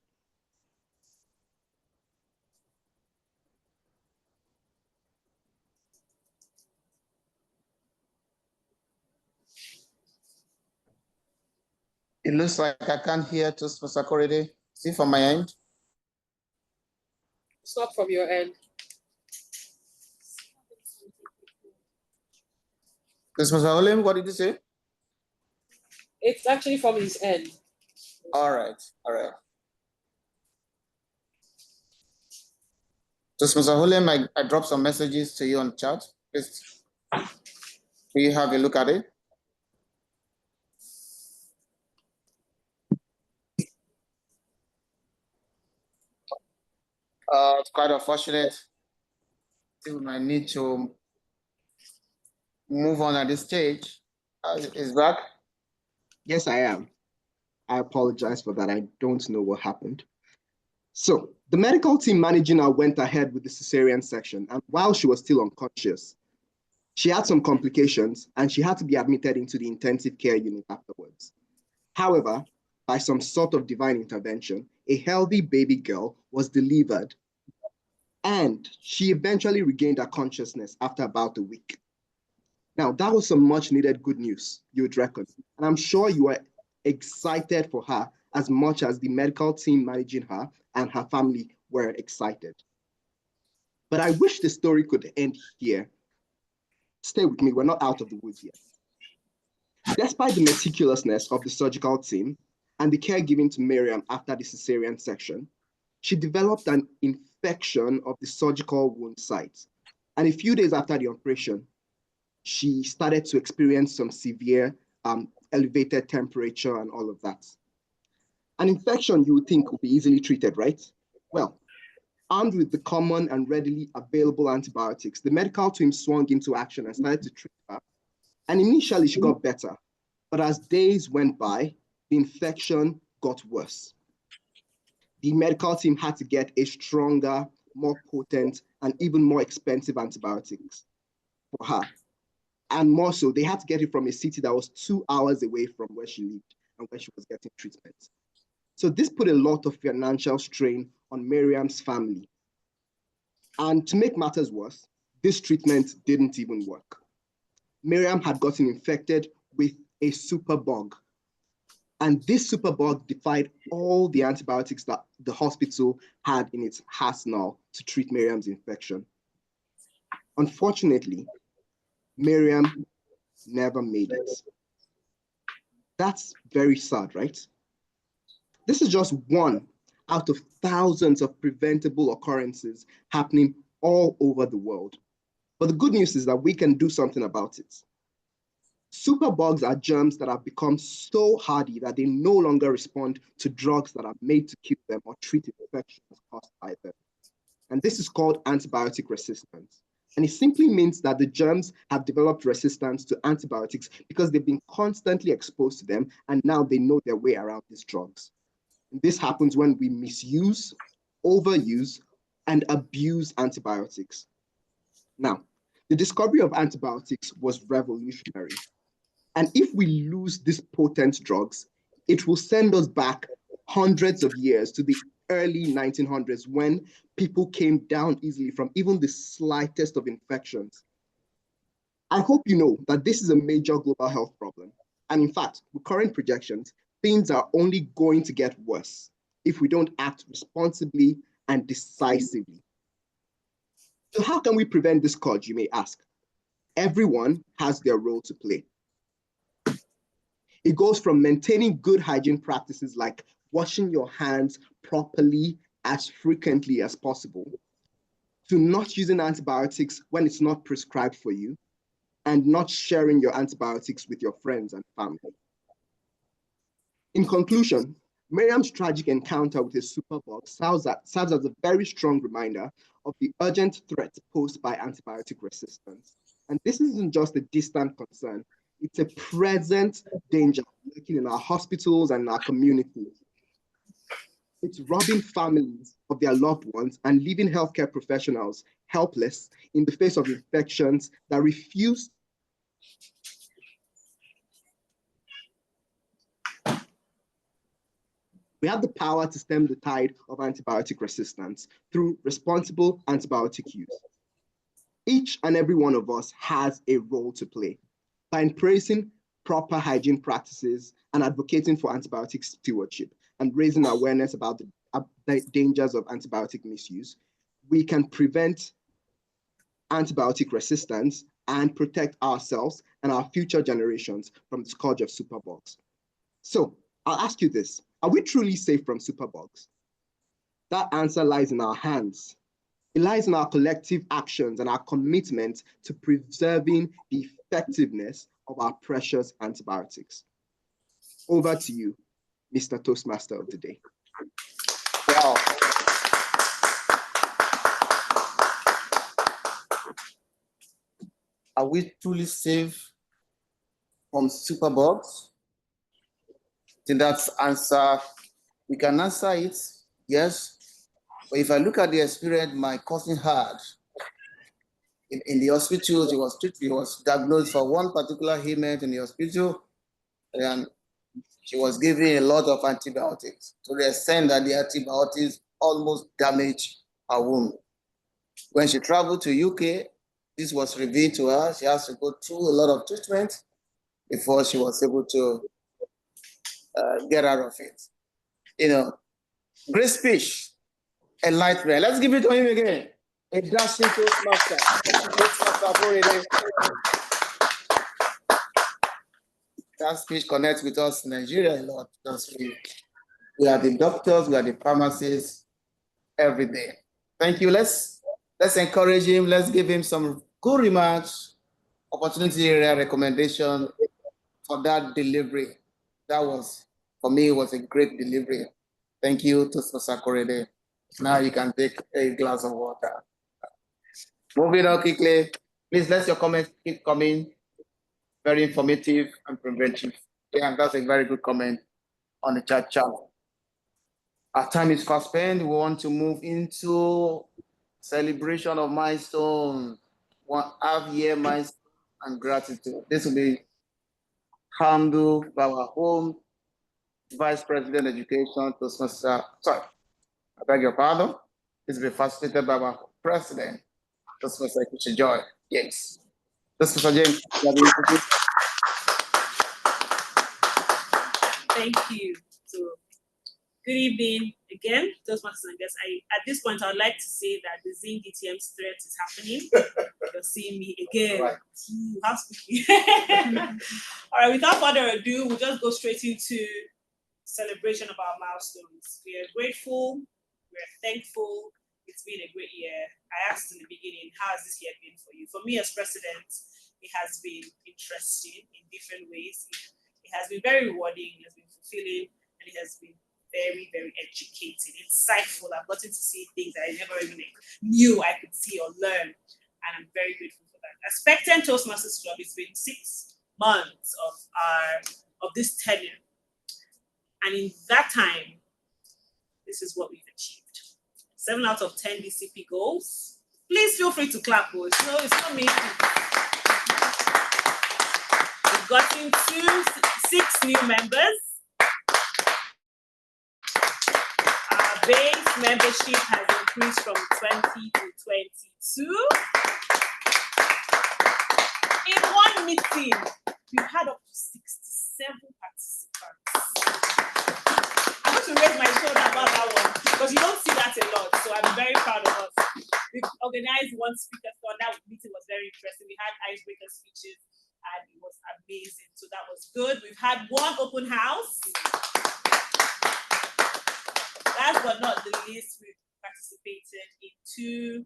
It looks like I can't hear Toastmaster Korede. See from my end? It's not from your end. Toastmaster Olem, what did you say? It's actually from his end. All right. Toastmaster Olem, I dropped some messages to you on chat. Please, will you have a look at it? It's quite unfortunate. We might need to move on at this stage. Is back? Yes, I am. I apologize for that. I don't know what happened. So the medical team managing her went ahead with the cesarean section, and while she was still unconscious, she had some complications and she had to be admitted into the intensive care unit afterwards. However, by some sort of divine intervention, a healthy baby girl was delivered, and she eventually regained her consciousness after about a week. Now, that was some much needed good news, you would reckon. And I'm sure you are excited for her as much as the medical team managing her and her family were excited. But I wish the story could end here. Stay with me, we're not out of the woods yet. Despite the meticulousness of the surgical team and the care given to Miriam after the cesarean section, she developed an infection of the surgical wound site. And a few days after the operation, she started to experience some severe elevated temperature and all of that. An infection you would think would be easily treated, right? Well, armed with the common and readily available antibiotics, the medical team swung into action and started to treat her. And initially she got better, but as days went by, the infection got worse. The medical team had to get a stronger, more potent, and even more expensive antibiotics for her. And more so, they had to get it from a city that was 2 hours away from where she lived and where she was getting treatment. So this put a lot of financial strain on Miriam's family. And to make matters worse, this treatment didn't even work. Miriam had gotten infected with a superbug. And this superbug defied all the antibiotics that the hospital had in its arsenal to treat Miriam's infection. Unfortunately, Miriam never made it. That's very sad, right? This is just one out of thousands of preventable occurrences happening all over the world. But the good news is that we can do something about it. Superbugs are germs that have become so hardy that they no longer respond to drugs that are made to kill them or treat infections caused by them. And this is called antibiotic resistance. And it simply means that the germs have developed resistance to antibiotics because they've been constantly exposed to them, and now they know their way around these drugs. And this happens when we misuse, overuse, and abuse antibiotics. Now, the discovery of antibiotics was revolutionary. And if we lose these potent drugs, it will send us back hundreds of years to the early 1900s when people came down easily from even the slightest of infections. I hope you know that this is a major global health problem. And in fact, with current projections, things are only going to get worse if we don't act responsibly and decisively. So how can we prevent this scourge, you may ask? Everyone has their role to play. It goes from maintaining good hygiene practices like washing your hands properly as frequently as possible, to not using antibiotics when it's not prescribed for you, and not sharing your antibiotics with your friends and family. In conclusion, Miriam's tragic encounter with a superbug serves as a very strong reminder of the urgent threat posed by antibiotic resistance. And this isn't just a distant concern, it's a present danger lurking in our hospitals and in our communities. It's robbing families of their loved ones and leaving healthcare professionals helpless in the face of infections that refuse. We have the power to stem the tide of antibiotic resistance through responsible antibiotic use. Each and every one of us has a role to play by embracing proper hygiene practices and advocating for antibiotic stewardship and raising awareness about the dangers of antibiotic misuse. We can prevent antibiotic resistance and protect ourselves and our future generations from the scourge of superbugs. So I'll ask you this. Are we truly safe from superbugs? That answer lies in our hands. It lies in our collective actions and our commitment to preserving the effectiveness of our precious antibiotics. Over to you, Mr. Toastmaster of the day. Wow. Are we truly safe from superbugs? I think that's answer. We can answer it, yes. But if I look at the experience my cousin had in the hospital, he was diagnosed for one particular ailment in the hospital, and she was given a lot of antibiotics to the extent that the antibiotics almost damaged her womb. When she traveled to UK, this was revealed to her. She has to go through a lot of treatment before she was able to get out of it. You know, great speech, enlightenment. Let's give it to him again. A dashing Toastmaster. That speech connects with us in Nigeria a lot because we are the doctors, we are the pharmacists every day. Thank you. Let's encourage him. Let's give him some good remarks, opportunity area recommendation for that delivery. That was, for me, was a great delivery. Thank you, Toastmaster Korede. Now you can take a glass of water. Moving on quickly, please let your comments keep coming. Very informative and preventive. Yeah, that's a very good comment on the chat channel. Our time is fast spent. We want to move into celebration of milestones, 1/2 year milestone and gratitude. This will be handled by our home Vice President Education, Toastmaster. Sorry, I beg your pardon. This will be facilitated by our President, Toastmaster Ekwuchi Joy. Yes. Toastmaster James. Thank you. So, good evening again, Toastmasters and guests. At this point, I would like to say that the Zing DTM's threat is happening. You're seeing me again. Right. How spooky. All right, without further ado, we'll just go straight into celebration of our milestones. We are grateful, we're thankful. It's been a great year. I asked in the beginning, how has this year been for you? For me as president, it has been interesting in different ways. It has been very rewarding, it has been fulfilling, and it has been very, very educating, insightful. I've gotten to see things that I never even knew I could see or learn, and I'm very grateful for that. As Pecten Toastmasters Club, it's been 6 months of this tenure, and in that time, this is what we've achieved. 7 out of 10 DCP goals. Please feel free to clap, boys. No, it's not me. We've gotten 6 new members. Our base membership has increased from 20 to 22. In one meeting, we've had up to 67 participants. I'm going to raise my shoulder about that one because you don't see that a lot. So I'm very proud of us. We've organized one speaker-thon. That meeting was very interesting. We had icebreaker speeches and it was amazing. So that was good. We've had one open house. Last but not the least, we've participated in 2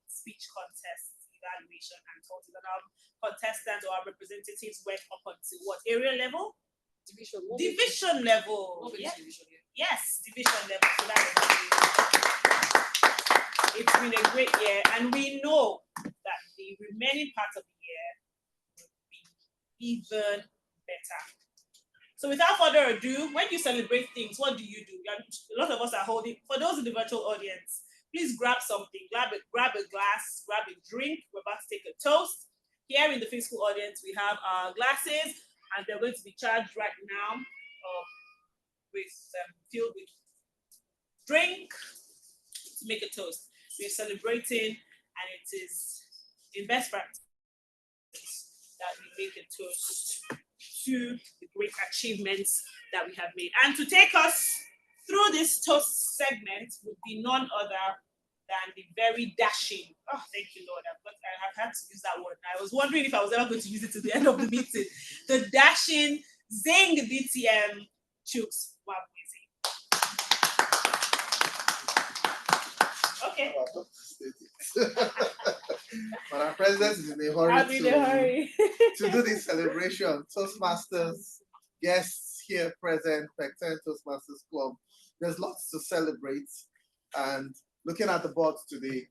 speech contests, evaluation and total. And our contestants or our representatives went up onto what area level? Division level. Yeah. Division, yeah. Yes, division level. So that was amazing. It's been a great year, and we know that the remaining part of the year will be even better. So without further ado, when you celebrate things, what do? A lot of us are holding, for those in the virtual audience, please grab something, grab a glass, grab a drink. We're about to take a toast. Here in the physical audience, we have our glasses, and they're going to be charged right now filled with drink to make a toast. We're celebrating, and it is in best practice that we make a toast to the great achievements that we have made. And to take us through this toast segment would be none other than the very dashing. Oh, thank you, Lord. I have had to use that word. I was wondering if I was ever going to use it to the end of the meeting. The dashing Zing DTM Chuks Nwabueze. Okay. But our president is in a hurry, to do this celebration. Toastmasters, guests here present, Pecten Toastmasters Club. There's lots to celebrate. And looking at the board today,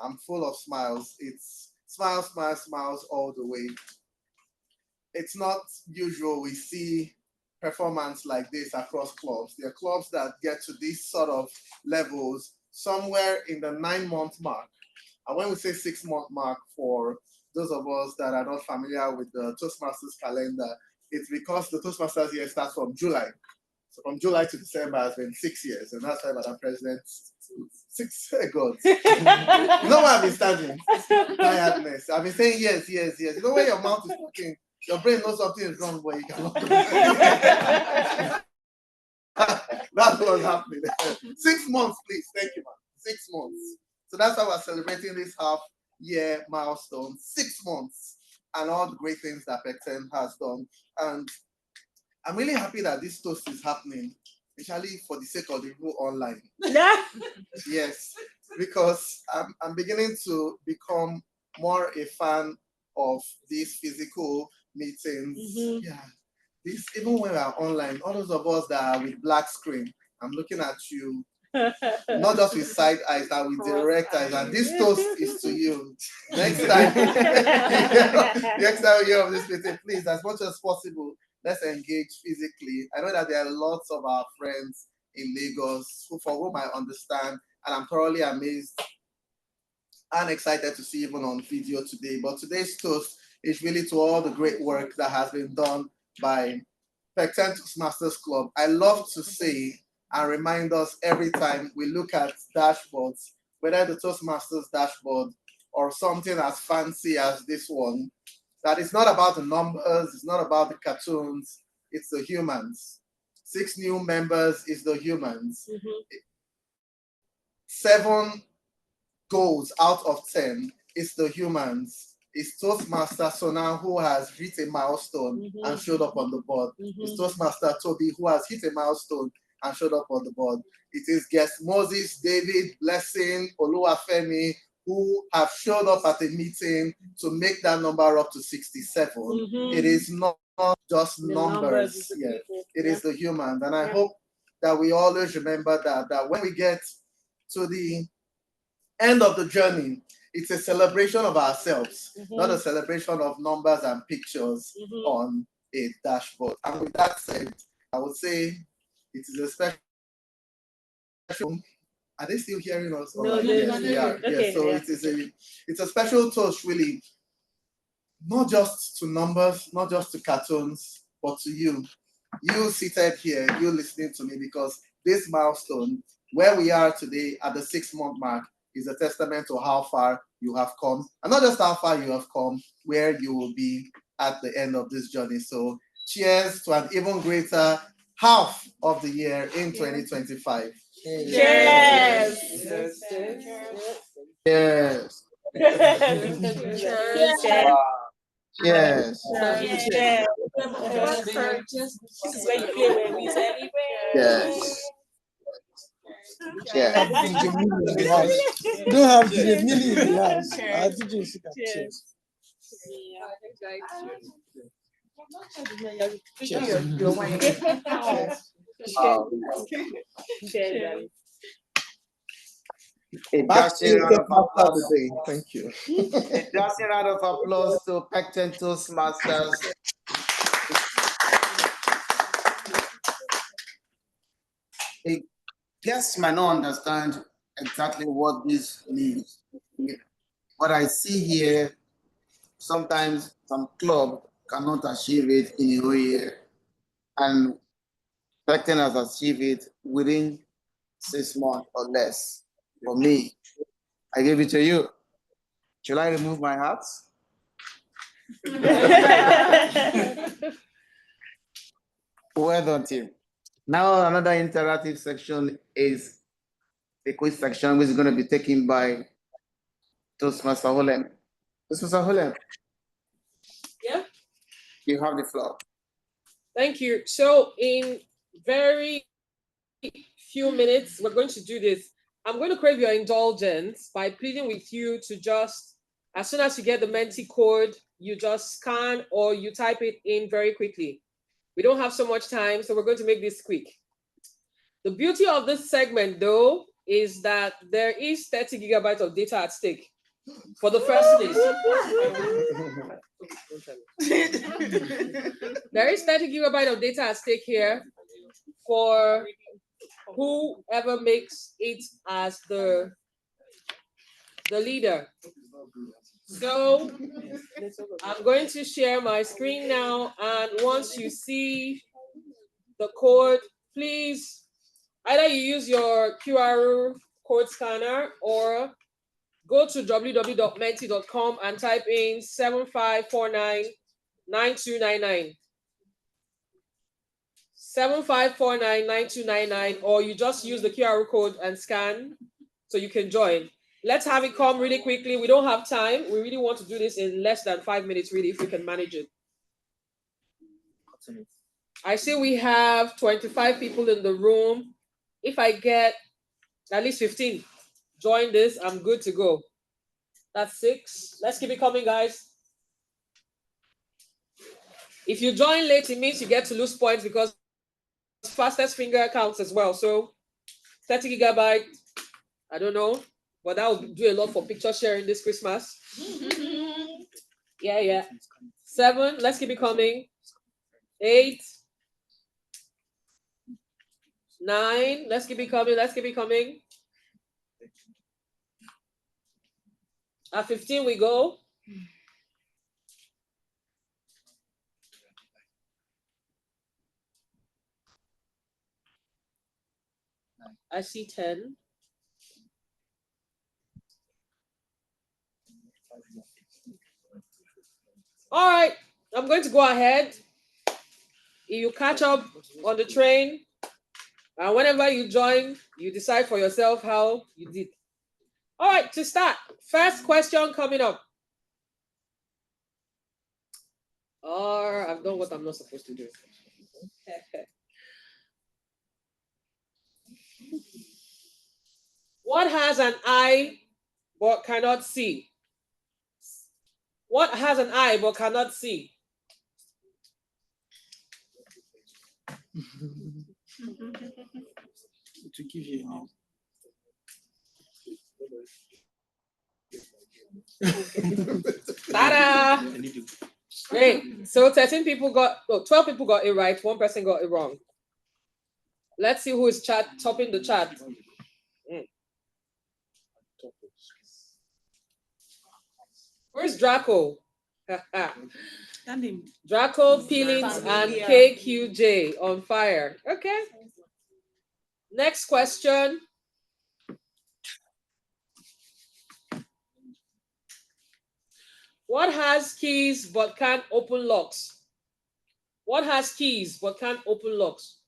I'm full of smiles. It's smiles, smiles, smiles all the way. It's not usual we see performance like this across clubs. There are clubs that get to these sort of levels somewhere in the 9-month mark. And when we say 6-month mark, for those of us that are not familiar with the Toastmasters calendar, it's because the Toastmasters year starts from July. So from July to December has been 6 years, and that's why Madam President, 6 gods. You know why I've been standing? Tiredness. I've been saying yes, yes, yes. You know when your mouth is talking, your brain knows something is wrong, but you cannot. That's what's happening. 6 months, please. Thank you, man. 6 months. So that's how we're celebrating this half-year milestone. 6 months, and all the great things that Pecten has done. And I'm really happy that this toast is happening, especially for the sake of the people online. Yes, because I'm beginning to become more a fan of these physical meetings. Yeah, this, even when we are online, all those of us that are with black screen, I'm looking at you, not just with side eyes, but with direct eyes. And this toast is to you. Next time, next time you hear of this meeting, please, as much as possible, let's engage physically. I know that there are lots of our friends in Lagos for whom I understand, and I'm thoroughly amazed and excited to see even on video today. But today's toast is really to all the great work that has been done by Pecten Toastmasters Club. I love to say and remind us every time we look at dashboards, whether the Toastmasters dashboard or something as fancy as this one, that it's not about the numbers, it's not about the cartoons, it's the humans. 6 new members is the humans. 7 goals out of 10 is the humans. It's Toastmaster Sona who has hit a milestone and showed up on the board. It's Toastmaster Toby who has hit a milestone and showed up on the board. It is guest Moses, David, Blessing, Oluwafemi, who have showed up at a meeting to make that number up to 67. It is not just numbers yet. It is the humans. And I hope that we always remember that when we get to the end of the journey, it's a celebration of ourselves, not a celebration of numbers and pictures on a dashboard. And with that said, I would say it is a special. Are they still hearing us? No, yes, they are. Okay, yes, so it's a special toast, really, not just to numbers, not just to cartoons, but to you. You seated here, you listening to me, because this milestone, where we are today at the 6-month mark, is a testament to how far you have come, and not just how far you have come, where you will be at the end of this journey. So cheers to an even greater half of the year in 2025. Cheers. Yes. Yes. This is where you play when we celebrate. Yes. Yes. Don't have Jamili in the house. I have to do cheers. A dashing round of applause. Thank you. A dashing round of applause to Pecten Toastmasters. A guest might not understand exactly what this means. What I see here, sometimes some club cannot achieve it in a whole year. And Pecten has achieved it within 6 months or less. For me, I give it to you. Shall I remove my hat? Well done, team. Now another interactive section is the quiz section, which is going to be taken by Toastmaster Oghoin-olem. Toastmaster Oghoin-olem. Yeah. You have the floor. Thank you. So in very few minutes, we're going to do this. I'm going to crave your indulgence by pleading with you to just, as soon as you get the Menti code, you just scan or you type it in very quickly. We don't have so much time, so we're going to make this quick. The beauty of this segment, though, is that there is 30 gigabytes of data at stake for the first place. There is 30 gigabytes of data at stake here for whoever makes it as the leader. So I'm going to share my screen now, and once you see the code, please either you use your QR code scanner or go to www.menti.com and type in 75499299. 75499299, or you just use the QR code and scan so you can join. Let's have it come really quickly. We don't have time. We really want to do this in less than 5 minutes, really, if we can manage it. I see we have 25 people in the room. If I get at least 15 join this, I'm good to go. That's 6. Let's keep it coming, guys. If you join late, it means you get to lose points because fastest finger counts as well. So 30 gigabyte, I don't know, but that will do a lot for picture sharing this Christmas. Yeah. 7, let's keep it coming. 8, 9, let's keep it coming. At 15 we go. I see 10. All right, I'm going to go ahead. You catch up on the train, and whenever you join, you decide for yourself how you did. All right, to start, first question coming up. Or I've done what I'm not supposed to do. What has an eye but cannot see? What has an eye but cannot see? To give you a name. Ta-da! Great. So 12 people got it right. 1 person got it wrong. Let's see who is topping the chat. Where's Draco? Draco, Peelings, and KQJ on fire. Okay. Next question. What has keys but can't open locks? What has keys but can't open locks?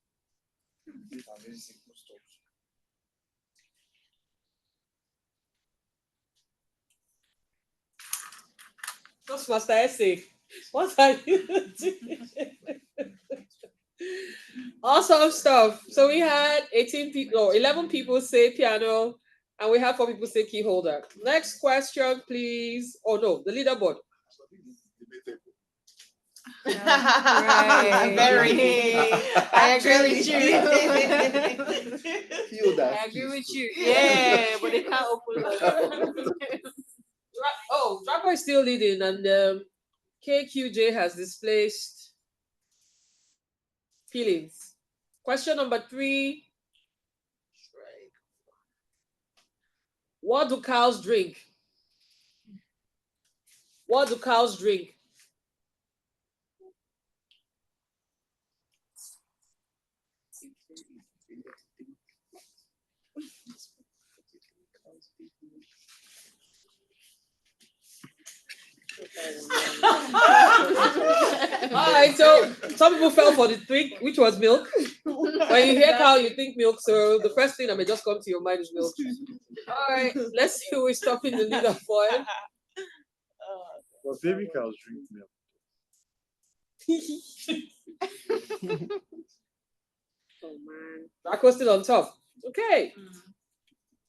Toastmaster Ezeh, what are you doing? Awesome stuff. So we had 18 people, 11 people say piano, and we have 4 people say key holder. Next question, please. Oh no, the leaderboard. Right. Very. I agree with you. I agree with you. Yeah, but they can't open it. Oh, Draco is still leading, and KQJ has displaced feelings. Question number 3. What do cows drink? What do cows drink? All right, so some people fell for the trick, which was milk. When you hear cow, you think milk, so the first thing that may just come to your mind is milk. All right, let's see who is stopping the leaderboard. Well, baby cows drink milk. Oh man, Draco's still on top. Okay.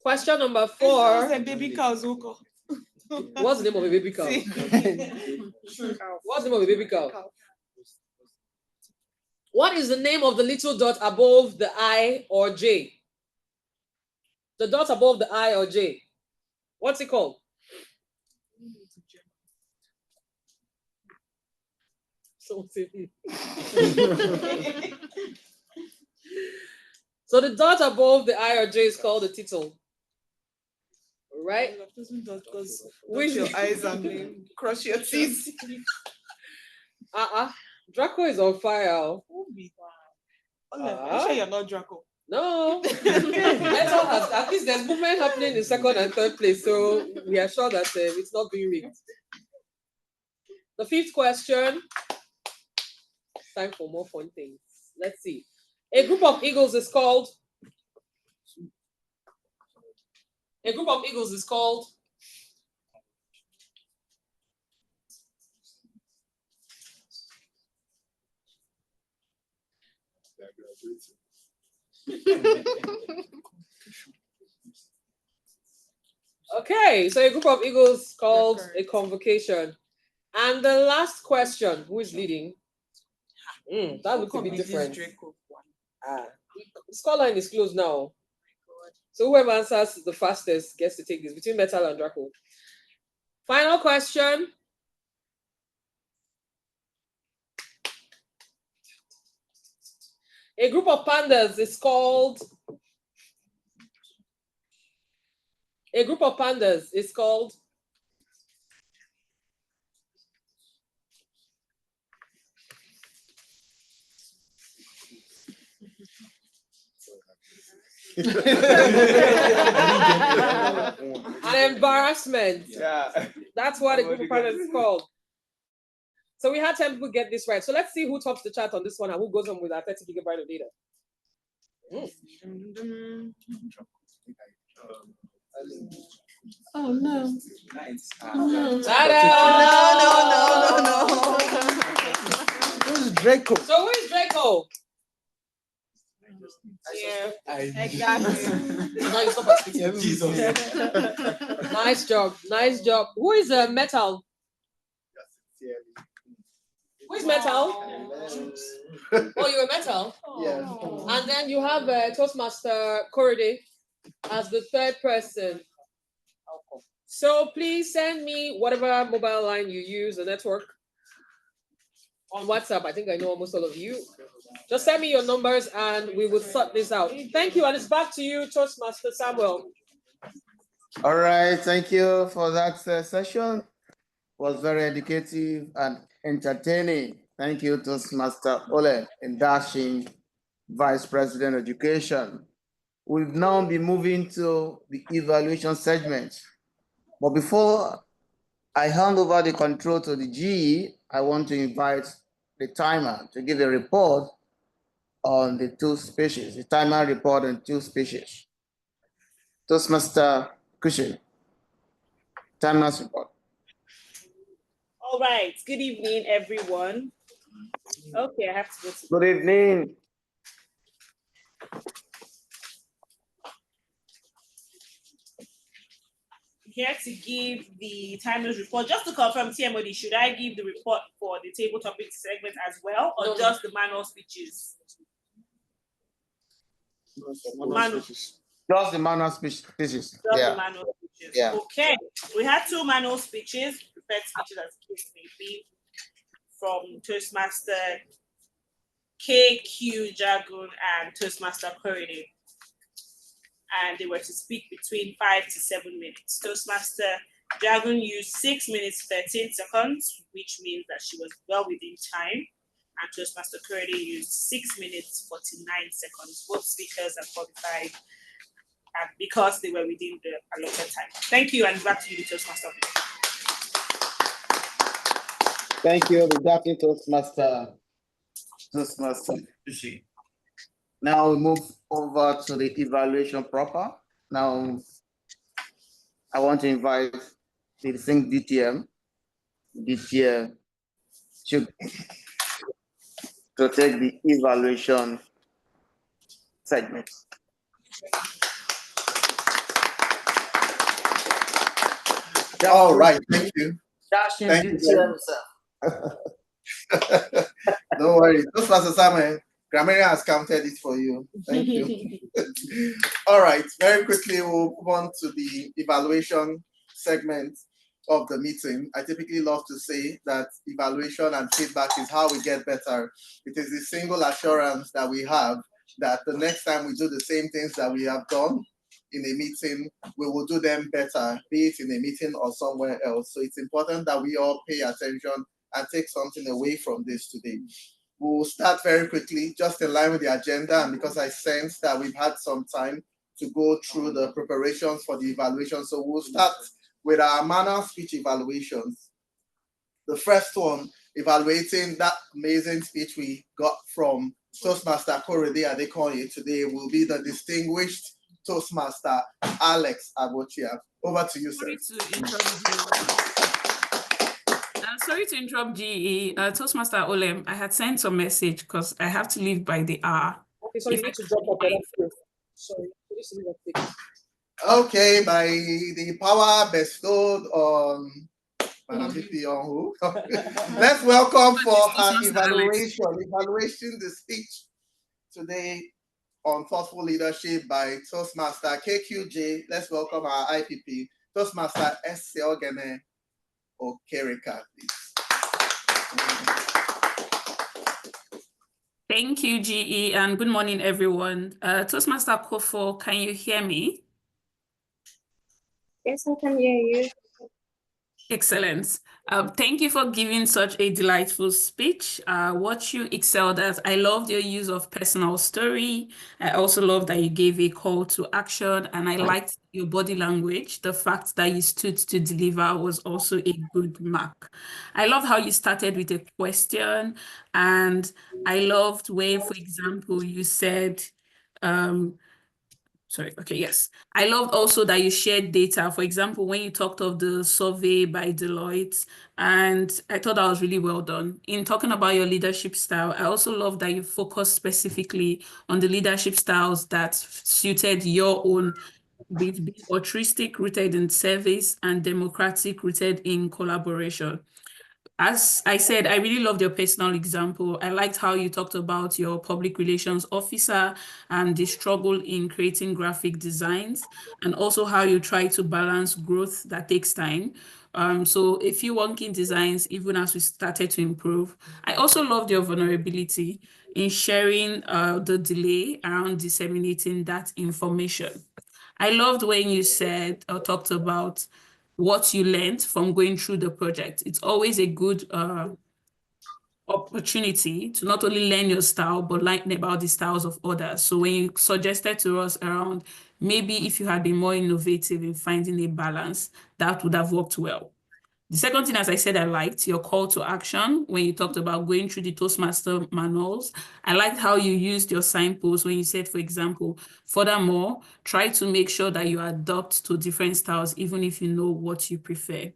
Question number 4. Baby cows. What's the name of a baby cow? What's the name of a baby cow? What is the name of the little dot above the I or J? The dot above the I or J. What's it called? So the dot above the I or J is called the title. Right? With your eyes and cross your teeth. Draco is on fire. I'm sure you're not Draco. No. At least there's movement happening in 2nd and 3rd place, so we are sure that it's not being rigged. The 5th question. Time for more fun things. Let's see. A group of eagles is called. A group of eagles is called. Okay, so a group of eagles called a convocation. And the last question, who is leading? That looks a bit different. The scoreline is closed now. So whoever answers the fastest gets to take this between Metal and Draco. Final question. A group of pandas is called. A group of pandas is called. An embarrassment. Yeah. That's what a group of pandas is called. So we had 10 people get this right. So let's see who tops the chart on this one and who goes on with our 30 gigabyte of data. Oh no. Nice. No. Who's Draco? So who is Draco? Yeah. Exactly. Nice job. Nice job. Who is Metal? Who is Metal? Oh, you're Metal? Yeah. And then you have Toastmaster Korede as the 3rd person. So please send me whatever mobile line you use, the network, on WhatsApp. I think I know almost all of you. Just send me your numbers and we will sort this out. Thank you. And it's back to you, Toastmaster Samuel. All right. Thank you for that session. It was very educative and entertaining. Thank you, Toastmaster Ole and Dashing, Vice President Education. We'll now be moving to the evaluation segment. But before I hand over the control to the GE, I want to invite the timer to give a report on the 2 species, the timer report on 2 species. Toastmaster Ekwuchi, timer's report. All right. Good evening, everyone. Okay, I have to go to. Good evening. Here to give the timeless report. Just to confirm, TMOD, should I give the report for the table topic segment as well, or just the manual speeches? Just the manual speeches. Just the manual speeches. Yeah. Okay. We had 2 manual speeches, prepared speeches as the case may be, from Toastmaster KQ Jagun and Toastmaster Korede. And they were to speak between 5 to 7 minutes. Toastmaster Jagun used 6 minutes 13 seconds, which means that she was well within time. And Toastmaster Korede used 6 minutes 49 seconds. Both speakers are qualified because they were within the allotted time. Thank you, and back to you, Toastmaster. Thank you, Dr. Toastmaster. Now we move over to the evaluation proper. Now, I want to invite the distinct DTM Chuks, to take the evaluation segment. All right, thank you. Thank you. Don't worry, Toastmaster Samuel, Grammarian has counted it for you. Thank you. All right, very quickly, we'll move on to the evaluation segment of the meeting. I typically love to say that evaluation and feedback is how we get better. It is the single assurance that we have that the next time we do the same things that we have done in a meeting, we will do them better, be it in a meeting or somewhere else. So it's important that we all pay attention and take something away from this today. We'll start very quickly, just in line with the agenda, and because I sense that we've had some time to go through the preparations for the evaluation. So we'll start with our manner speech evaluations. The first one, evaluating that amazing speech we got from Toastmaster Korede Adekanye today, will be the distinguished Toastmaster Alex Agbotia. Over to you, sir. Sorry to interrupt, GE. Toastmaster Olem, I had sent a message because I have to leave by the hour. Okay, so you need to drop off. Sorry, okay, by the power bestowed on Madam VP on who? Let's welcome for her evaluation the speech today on thoughtful leadership by Toastmaster KQJ. Let's welcome our IPP, Toastmaster Eseoghene Okereka, please. Thank you, GE, and good morning, everyone. Toastmaster Kofo, can you hear me? Yes, I can hear you. Excellent. Thank you for giving such a delightful speech. What you excelled at, I loved your use of personal story. I also love that you gave a call to action, and I liked your body language. The fact that you stood to deliver was also a good mark. I love how you started with a question, and I loved when, for example, you said, I loved also that you shared data. For example, when you talked of the survey by Deloitte, and I thought that was really well done. In talking about your leadership style, I also love that you focused specifically on the leadership styles that suited your own, with being altruistic, rooted in service, and democratic, rooted in collaboration. As I said, I really loved your personal example. I liked how you talked about your public relations officer and the struggle in creating graphic designs, and also how you try to balance growth that takes time. So a few wonky designs, even as we started to improve. I also loved your vulnerability in sharing the delay around disseminating that information. I loved when you said or talked about what you learned from going through the project. It's always a good opportunity to not only learn your style, but learn about the styles of others. So when you suggested to us around, maybe if you had been more innovative in finding a balance, that would have worked well. The second thing, as I said, I liked your call to action when you talked about going through the Toastmaster manuals. I liked how you used your signposts when you said, for example, furthermore, try to make sure that you adapt to different styles, even if you know what you prefer.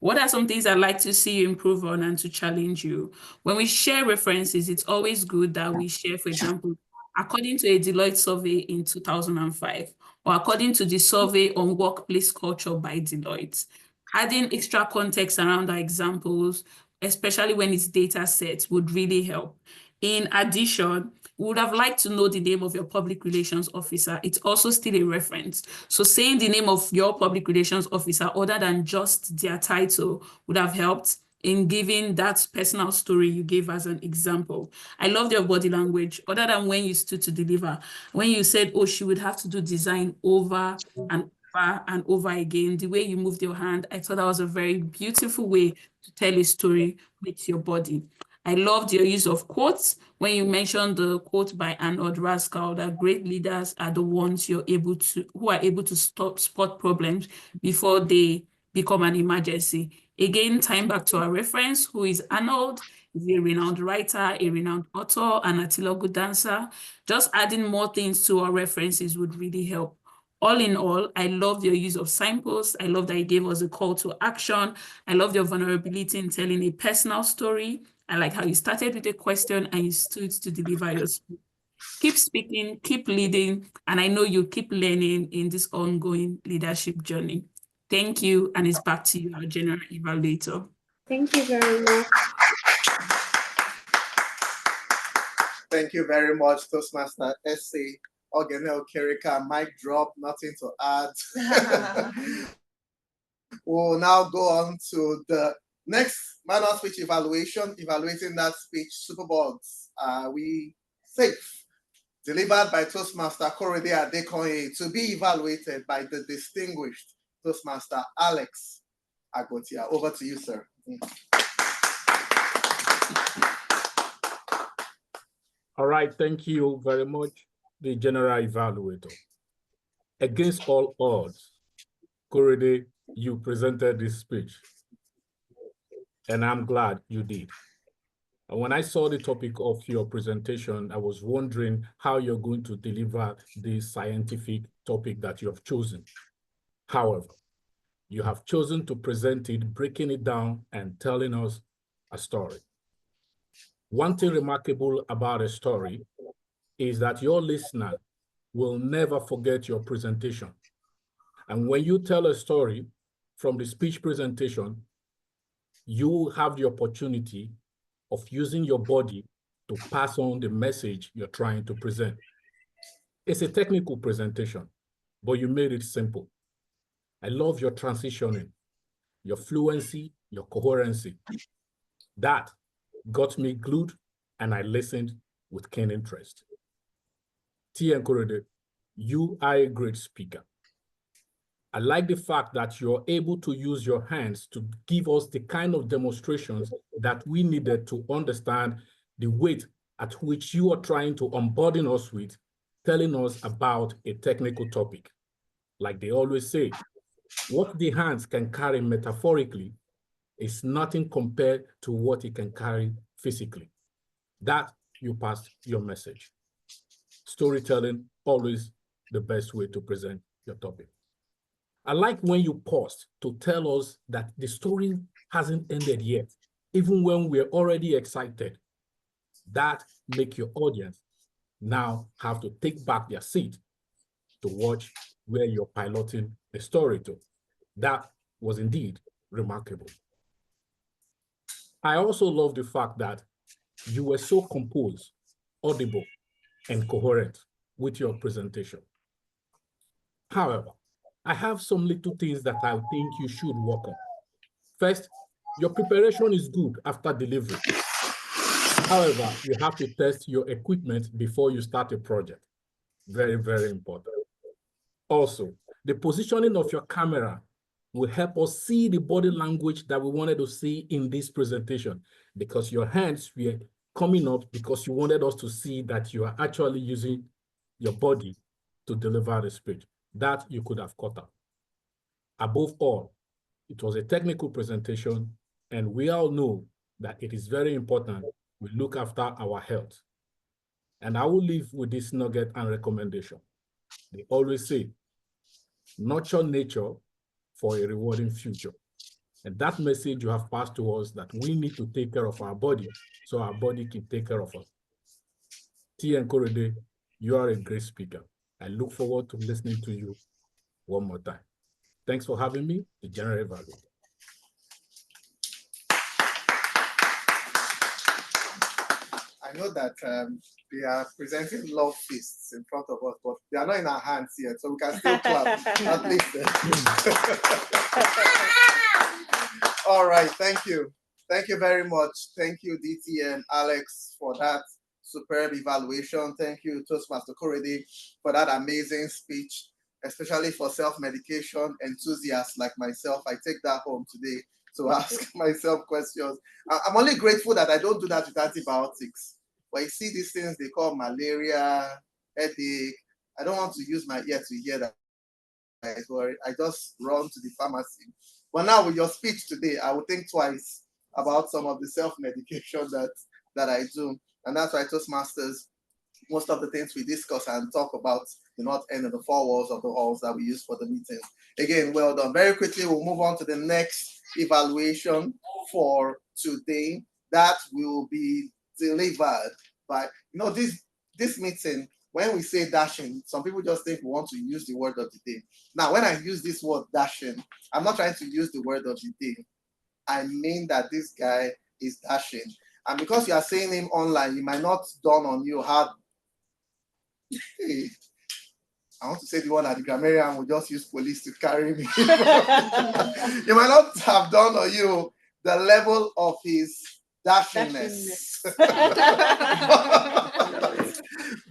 What are some things I'd like to see you improve on and to challenge you? When we share references, it's always good that we share, for example, according to a Deloitte survey in 2005, or according to the survey on workplace culture by Deloitte. Adding extra context around our examples, especially when it's data sets, would really help. In addition, we would have liked to know the name of your public relations officer. It's also still a reference. So saying the name of your public relations officer other than just their title would have helped in giving that personal story you gave as an example. I loved your body language, other than when you stood to deliver. When you said, oh, she would have to do design over and over again, the way you moved your hand, I thought that was a very beautiful way to tell a story with your body. I loved your use of quotes when you mentioned the quote by Arnold Raskal that great leaders are the ones who are able to spot problems before they become an emergency. Again, tying back to our reference, who is Arnold? He's a renowned writer, a renowned author, and a Tilogu dancer. Just adding more things to our references would really help. All in all, I love your use of signposts. I love that you gave us a call to action. I love your vulnerability in telling a personal story. I like how you started with a question and you stood to deliver your speech. Keep speaking, keep leading, and I know you keep learning in this ongoing leadership journey. Thank you, and it's back to you, our general evaluator. Thank you very much. Thank you very much, Toastmaster Ezeh, Oghene, Okereka. Mic drop, nothing to add. We'll now go on to the next manual speech evaluation, evaluating that speech. Superbugs, are we safe? Delivered by Toastmaster Korede Adekanye to be evaluated by the distinguished Toastmaster Alex Agbotia. Over to you, sir. All right, thank you very much, the general evaluator. Against all odds, Korede, you presented this speech, and I'm glad you did. And when I saw the topic of your presentation, I was wondering how you're going to deliver this scientific topic that you have chosen. However, you have chosen to present it, breaking it down and telling us a story. One thing remarkable about a story is that your listener will never forget your presentation. And when you tell a story from the speech presentation, you have the opportunity of using your body to pass on the message you're trying to present. It's a technical presentation, but you made it simple. I love your transitioning, your fluency, your coherency. That got me glued, and I listened with keen interest. T. and Korede, you are a great speaker. I like the fact that you're able to use your hands to give us the kind of demonstrations that we needed to understand the weight at which you are trying to unburden us with, telling us about a technical topic. Like they always say, what the hands can carry metaphorically is nothing compared to what it can carry physically. That you passed your message. Storytelling, always the best way to present your topic. I like when you paused to tell us that the story hasn't ended yet, even when we're already excited. That makes your audience now have to take back their seat to watch where you're piloting the story to. That was indeed remarkable. I also love the fact that you were so composed, audible, and coherent with your presentation. However, I have some little things that I think you should work on. First, your preparation is good after delivery. However, you have to test your equipment before you start a project. Very, very important. Also, the positioning of your camera will help us see the body language that we wanted to see in this presentation, because your hands were coming up because you wanted us to see that you are actually using your body to deliver the speech. That you could have caught up. Above all, it was a technical presentation, and we all know that it is very important we look after our health. And I will leave with this nugget and recommendation. They always say, nurture nature for a rewarding future. And that message you have passed to us that we need to take care of our body so our body can take care of us. T and Korede, you are a great speaker. I look forward to listening to you one more time. Thanks for having me, the General Evaluator. I know that they are presenting love feasts in front of us, but they are not in our hands yet, so we can still clap at least. All right, thank you. Thank you very much. Thank you, DT and Alex, for that superb evaluation. Thank you, Toastmaster Korede, for that amazing speech, especially for self-medication enthusiasts like myself. I take that home today to ask myself questions. I'm only grateful that I don't do that with antibiotics. But you see these things they call malaria, headache. I don't want to use my ear to hear that. I just run to the pharmacy. But now with your speech today, I will think twice about some of the self-medication that I do. And that's why Toastmasters, most of the things we discuss and talk about do not end in the four walls of the halls that we use for the meetings. Again, well done. Very quickly, we'll move on to the next evaluation for today. That will be delivered by, this meeting, when we say dashing, some people just think we want to use the word of the day. Now, when I use this word dashing, I'm not trying to use the word of the day. I mean that this guy is dashing. And because you are saying him online, it might not dawn on you how, hey, I want to say the one at the Grammarian will just use police to carry me. You might not have dawned on you the level of his dashingness.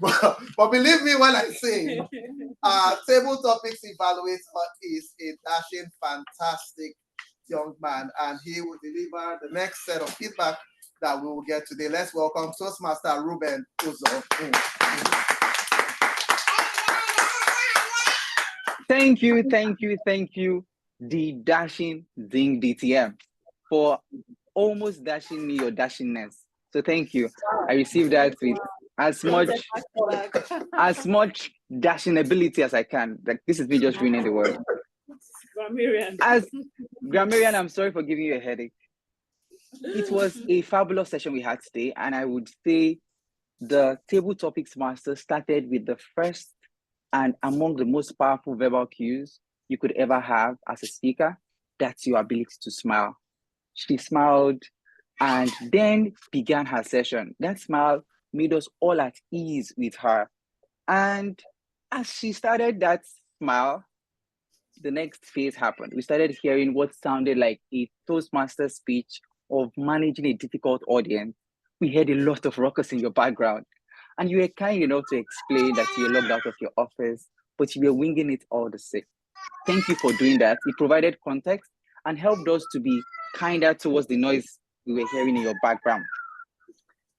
but believe me when I say Table Topics Evaluator is a dashing, fantastic young man, and he will deliver the next set of feedback that we will get today. Let's welcome Toastmaster Reuben Uzor. Thank you, the dashing Ding DTM, for almost dashing me your dashingness. So thank you. I received that with as much dashing ability as I can. Like, this is me just ruining the word. Grammarian. As Grammarian, I'm sorry for giving you a headache. It was a fabulous session we had today, and I would say the Table Topics Master started with the first and among the most powerful verbal cues you could ever have as a speaker. That's your ability to smile. She smiled and then began her session. That smile made us all at ease with her. And as she started that smile, the next phase happened. We started hearing what sounded like a Toastmaster speech of managing a difficult audience. We heard a lot of ruckus in your background, and you were kind enough to explain that you were locked out of your office, but you were winging it all the same. Thank you for doing that. It provided context and helped us to be kinder towards the noise we were hearing in your background.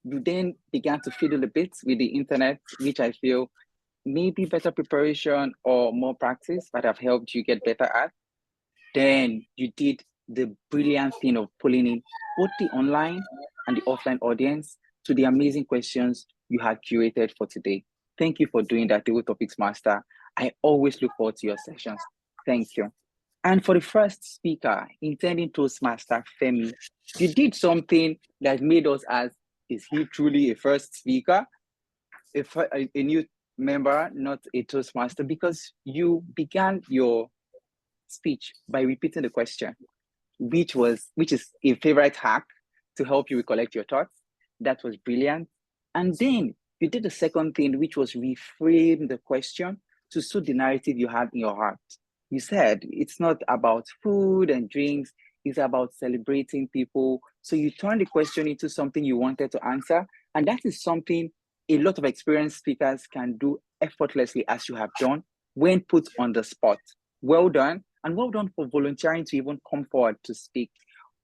You then began to fiddle a bit with the internet, which I feel maybe better preparation or more practice might have helped you get better at. Then you did the brilliant thing of pulling in both the online and the offline audience to the amazing questions you had curated for today. Thank you for doing that, Table Topics Master. I always look forward to your sessions. Thank you. And for the first speaker, intending Toastmaster Femi, you did something that made us ask, is he truly a first speaker? A new member, not a Toastmaster, because you began your speech by repeating the question, which is a favorite hack to help you recollect your thoughts. That was brilliant. And then you did the second thing, which was reframe the question to suit the narrative you had in your heart. You said it's not about food and drinks, it's about celebrating people. So you turned the question into something you wanted to answer. And that is something a lot of experienced speakers can do effortlessly, as you have done, when put on the spot. Well done, and well done for volunteering to even come forward to speak.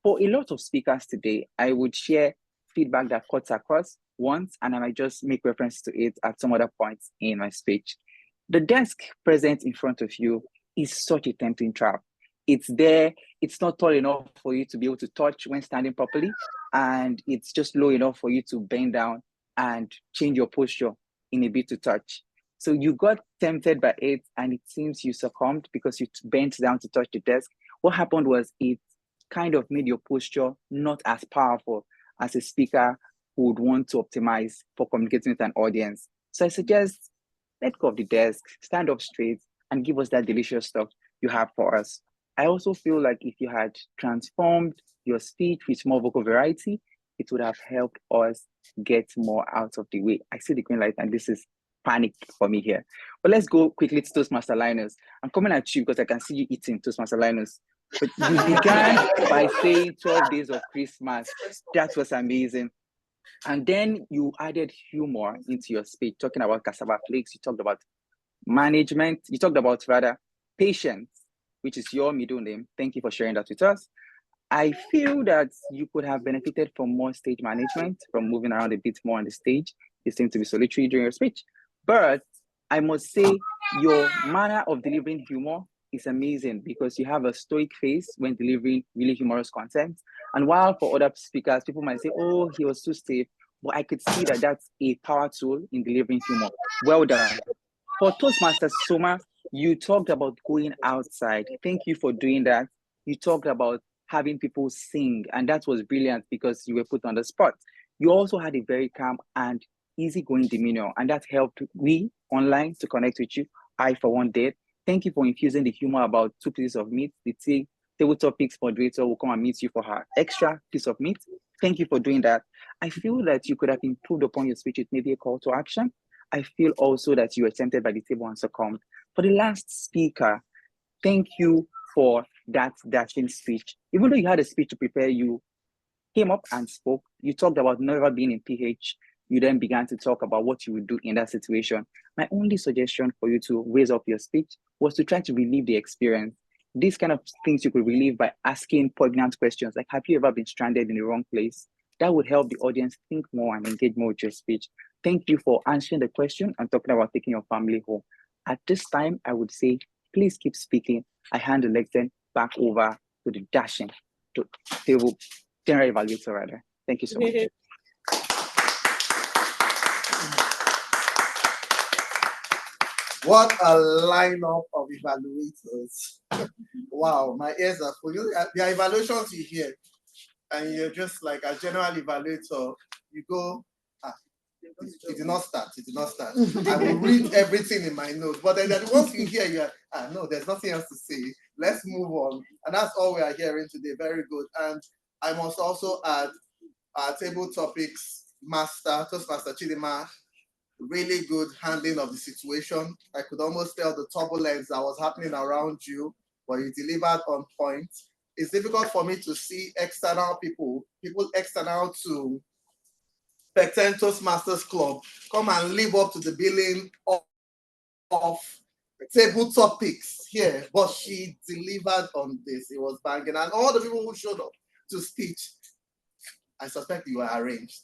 For a lot of speakers today, I would share feedback that cuts across once, and I might just make reference to it at some other points in my speech. The desk present in front of you is such a tempting trap. It's there, it's not tall enough for you to be able to touch when standing properly, and it's just low enough for you to bend down and change your posture in a bit to touch. So you got tempted by it, and it seems you succumbed because you bent down to touch the desk. What happened was it kind of made your posture not as powerful as a speaker who would want to optimize for communicating with an audience. So I suggest let go of the desk, stand up straight, and give us that delicious stuff you have for us. I also feel like if you had transformed your speech with more vocal variety, it would have helped us get more out of the way. I see the green light, and this is panic for me here. But let's go quickly to Toastmaster Linus. I'm coming at you because I can see you eating Toastmaster Linus. But you began by saying 12 days of Christmas. That was amazing. And then you added humor into your speech, talking about cassava flakes. You talked about management. You talked about rather patience, which is your middle name. Thank you for sharing that with us. I feel that you could have benefited from more stage management, from moving around a bit more on the stage. You seem to be solitary during your speech. But I must say, your manner of delivering humor is amazing because you have a stoic face when delivering really humorous content. And while for other speakers, people might say, oh, he was too stiff, but I could see that that's a power tool in delivering humor. Well done. For Toastmasters Soma, you talked about going outside. Thank you for doing that. You talked about having people sing, and that was brilliant because you were put on the spot. You also had a very calm and easygoing demeanor, and that helped we online to connect with you. I, for one, did. Thank you for infusing the humor about 2 pieces of meat. The table topics moderator will come and meet you for her extra piece of meat. Thank you for doing that. I feel that you could have improved upon your speech with maybe a call to action. I feel also that you were tempted by the table and succumbed. For the last speaker, thank you for that dashing speech. Even though you had a speech to prepare, you came up and spoke. You talked about never being in PH. You then began to talk about what you would do in that situation. My only suggestion for you to raise up your speech was to try to relieve the experience. These kind of things you could relieve by asking poignant questions, like, have you ever been stranded in the wrong place? That would help the audience think more and engage more with your speech. Thank you for answering the question and talking about taking your family home. At this time, I would say, please keep speaking. I hand the lectern back over to the dashing table general evaluator rather. Thank you so much. What a lineup of evaluators. Wow, my ears are full. The evaluations you hear, and you're just like a general evaluator, you go, it did not start, it did not start. I will read everything in my notes, but then once you hear, you're, no, there's nothing else to say. Let's move on. And that's all we are hearing today. Very good. And I must also add our table topics master, Toastmaster Chidinma, really good handling of the situation. I could almost tell the turbulence that was happening around you, but you delivered on point. It's difficult for me to see external people external to Pecten Toastmasters Club come and live up to the billing of table topics here, but she delivered on this. It was banging, and all the people who showed up to speech, I suspect you were arranged.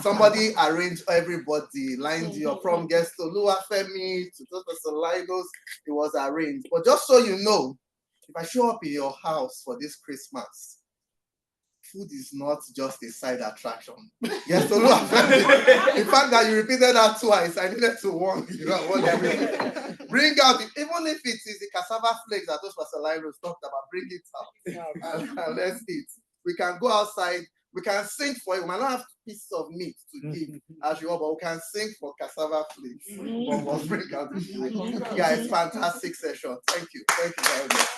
Somebody arranged everybody, lined you up from guest to Femi to Toastmaster Linus. It was arranged. But just so you know, if I show up in your house for this Christmas, food is not just a side attraction. Yes, so in fact that you repeated that twice, I needed to warn you. Bring out, even if it is the cassava flakes that Toastmaster Linus talked about, bring it out and let's eat. We can go outside, we can sing for you. We might not have pieces of meat to give as you are, but we can sing for cassava flakes. But we'll bring out the food. Yeah, it's fantastic session. Thank you. Thank you very much.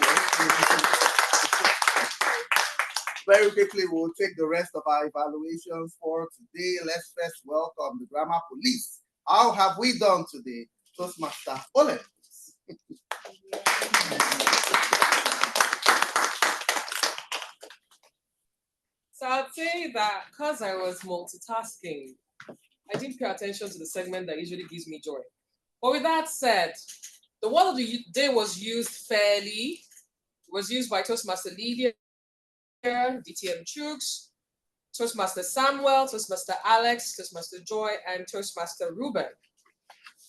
Very quickly, we'll take the rest of our evaluations for today. Let's first welcome the grammar police. How have we done today? Toastmaster Oghoin-olem. So I'd say that because I was multitasking, I didn't pay attention to the segment that usually gives me joy. But with that said, the word of the day was used fairly. It was used by Toastmaster Lydia, DTM Chuks, Toastmaster Samuel, Toastmaster Alex, Toastmaster Joy, and Toastmaster Reuben.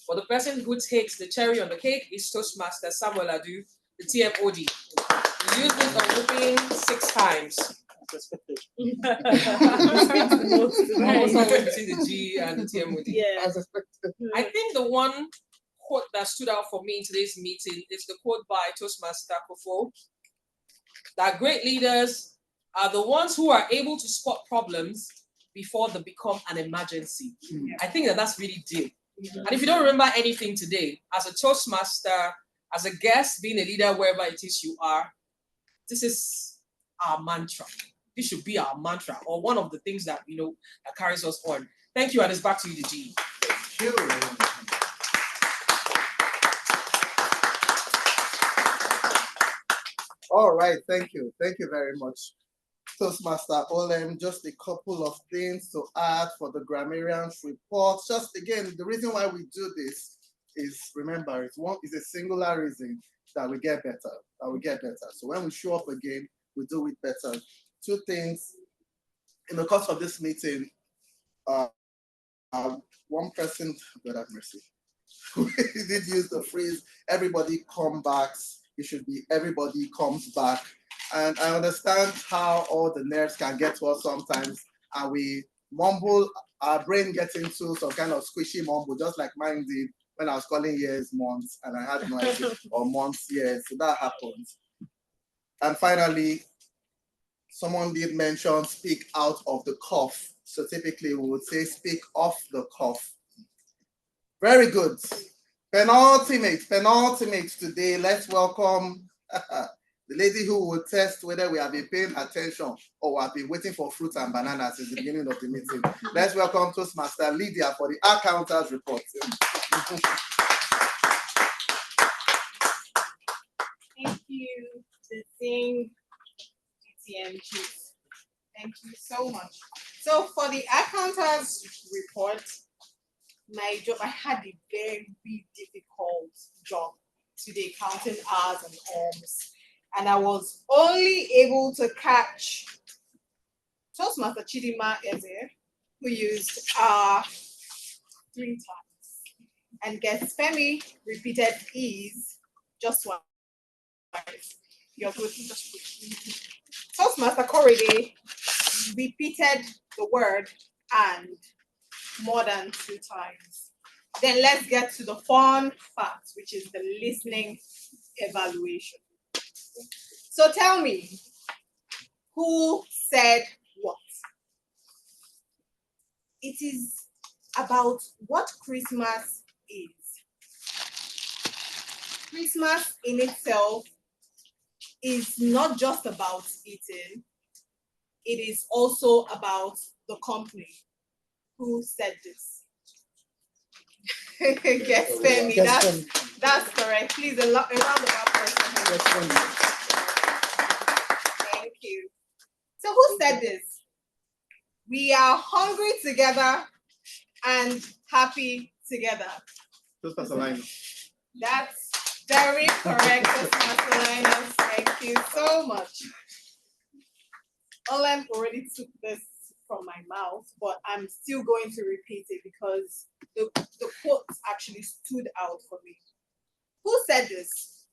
But the person who takes the cherry on the cake is Toastmaster Samuel Adu, the TMOD. He used it on looping 6 times. Also between the G and the TMOD. Yeah. I think the one quote that stood out for me in today's meeting is the quote by Toastmaster Kofo. that great leaders are the ones who are able to spot problems before they become an emergency. I think that that's really deep. And if you don't remember anything today, as a Toastmaster, as a guest, being a leader wherever it is you are, this is our mantra. This should be our mantra, or one of the things that that carries us on. Thank you, and it's back to you, G. Thank you. All right, thank you. Thank you very much. Toastmaster Olem, just a couple of things to add for the Grammarian's report. Just again, the reason why we do this is, remember, it's a singular reason that we get better, So when we show up again, we do it better. Two things. In the course of this meeting, one person, God have mercy, we did use the phrase, everybody come back. It should be everybody comes back. And I understand how all the nerves can get to us sometimes, and we mumble, our brain gets into some kind of squishy mumble, just like mine did when I was calling years months, and I had no idea, or months years, so that happens. And finally, someone did mention speak out of the cuff. So typically we would say speak off the cuff. Very good. Penultimate today. Let's welcome the lady who will test whether we have been paying attention or we have been waiting for fruits and bananas since the beginning of the meeting. Let's welcome Toastmaster Lydia for the accountants report. Thank you to sing TTM Chuks. Thank you so much. So for the accountants report, my job, I had a very difficult job today, counting R's and Oms. And I was only able to catch Toastmaster Chidinma Ezeh, who used R 3 times. And guest Femi repeated is just once. You're good. Toastmaster Korede repeated the word and more than 2 times. Then let's get to the fun fact, which is the listening evaluation. So tell me, who said what? It is about what Christmas is. Christmas in itself is not just about eating, it is also about the company. Who said this? Guess Femi. That's correct. Please, a round of applause for him. Thank you. So who said this? We are hungry together and happy together. Toastmaster Linus. That's very correct, Toastmaster Linus. Thank you so much. Olem already took this from my mouth, but I'm still going to repeat it because the quote actually stood out for me. Who said this?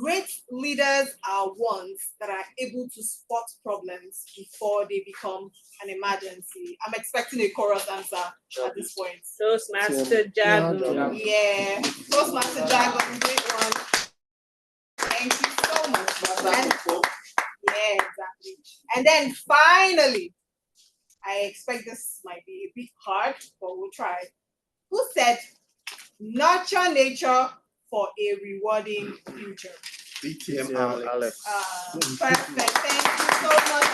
Great leaders are ones that are able to spot problems before they become an emergency. I'm expecting a chorus answer at this point. Toastmaster Jagun. Yeah, Toastmaster Jagun, great one. Thank you so much. Yeah, exactly. And then finally, I expect this might be a bit hard, but we'll try. Who said, nurture nature for a rewarding future? BTM Alex. Perfect. Thank you so much.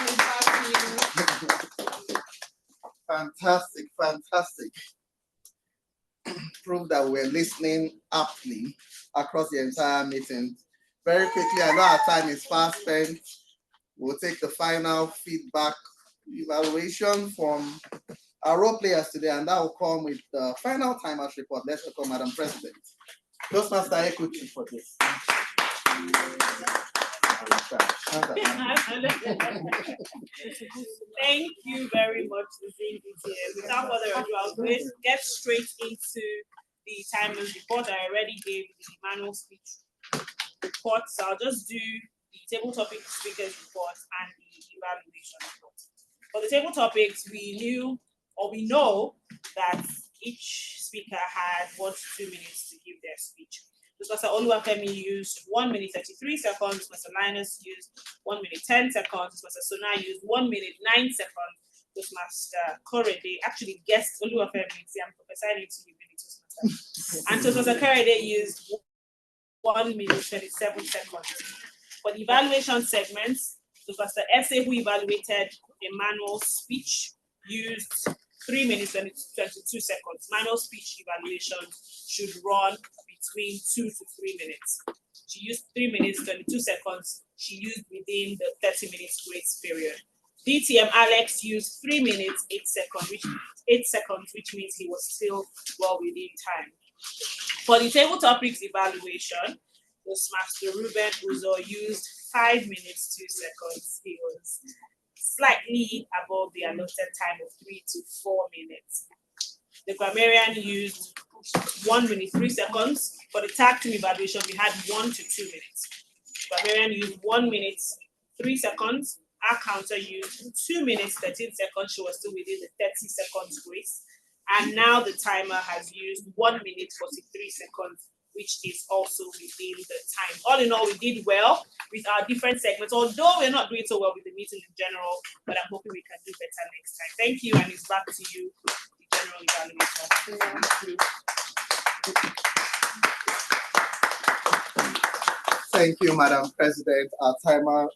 Fantastic. Prove that we're listening aptly across the entire meeting. Very quickly, I know our time is fast spent. We'll take the final feedback evaluation from our role players today, and that will come with the final timers report. Let's welcome Madam President. Toastmaster Ekwuchi for this. Thank you very much, Without further ado, I'll get straight into the timers report. I already gave the manual speech report, so I'll just do the table topic speakers report and the evaluation report. For the table topics, we know that each speaker had 1 to 2 minutes to give their speech. Toastmaster Oluwafemi used 1 minute 33 seconds. Toastmaster Linus used 1 minute 10 seconds. Toastmaster Sona used 1 minute 9 seconds. Toastmaster Korede actually guessed Oluwafemi. See, I'm prophesying to you, really, Toastmaster. And Toastmaster Korede used 1 minute 27 seconds. For the evaluation segments, Toastmaster Ezeh, who evaluated a manual speech, used 3 minutes and 22 seconds. Manual speech evaluation should run between 2 to 3 minutes. She used 3 minutes, 22 seconds. She used within the 30 minutes grace period. DTM Alex used 3 minutes, 8 seconds, which means he was still well within time. For the table topics evaluation, Toastmaster Reuben Uzor used 5 minutes, 2 seconds. He was slightly above the allotted time of 3 to 4 minutes. The Grammarian used 1 minute, 3 seconds. For the tag team evaluation, we had 1 to 2 minutes. Grammarian used 1 minute, 3 seconds. Our counter used 2 minutes, 13 seconds. She was still within the 30 seconds grace. And now the timer has used 1 minute, 43 seconds, which is also within the time. All in all, we did well with our different segments, although we're not doing so well with the meeting in general, but I'm hoping we can do better next time. Thank you, and it's back to you, the general evaluator. Thank you, Madam President, our timer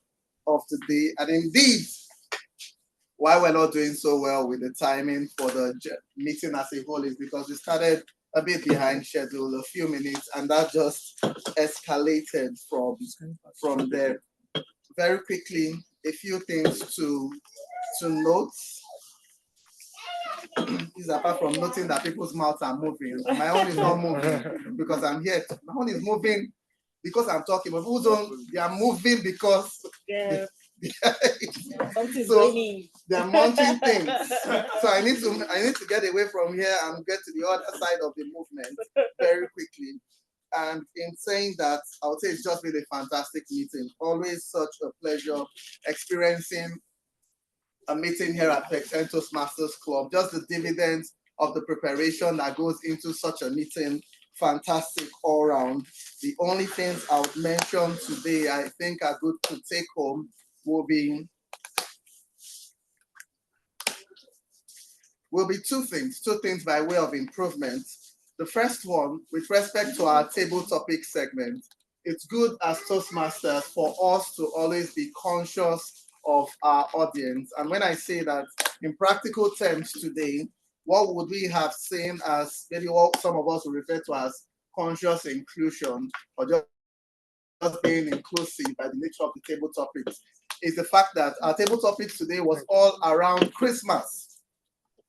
of the day. And indeed, why we're not doing so well with the timing for the meeting as a whole is because we started a bit behind schedule, a few minutes, and that just escalated from there. Very quickly, a few things to note. Is apart from noting that people's mouths are moving. My own is not moving because I'm here. My own is moving because I'm talking, but who's on? They are moving because so they're munching things. So I need to get away from here and get to the other side of the movement very quickly. And in saying that, I would say it's just been a fantastic meeting. Always such a pleasure experiencing a meeting here at Pecten Toastmasters Club. Just the dividends of the preparation that goes into such a meeting. Fantastic all round. The only things I would mention today I think are good to take home will be two things by way of improvement. The first one, with respect to our table topic segment, it's good as Toastmasters for us to always be conscious of our audience. And when I say that in practical terms today, what would we have seen as maybe what some of us would refer to as conscious inclusion or just being inclusive by the nature of the table topics is the fact that our table topics today was all around Christmas.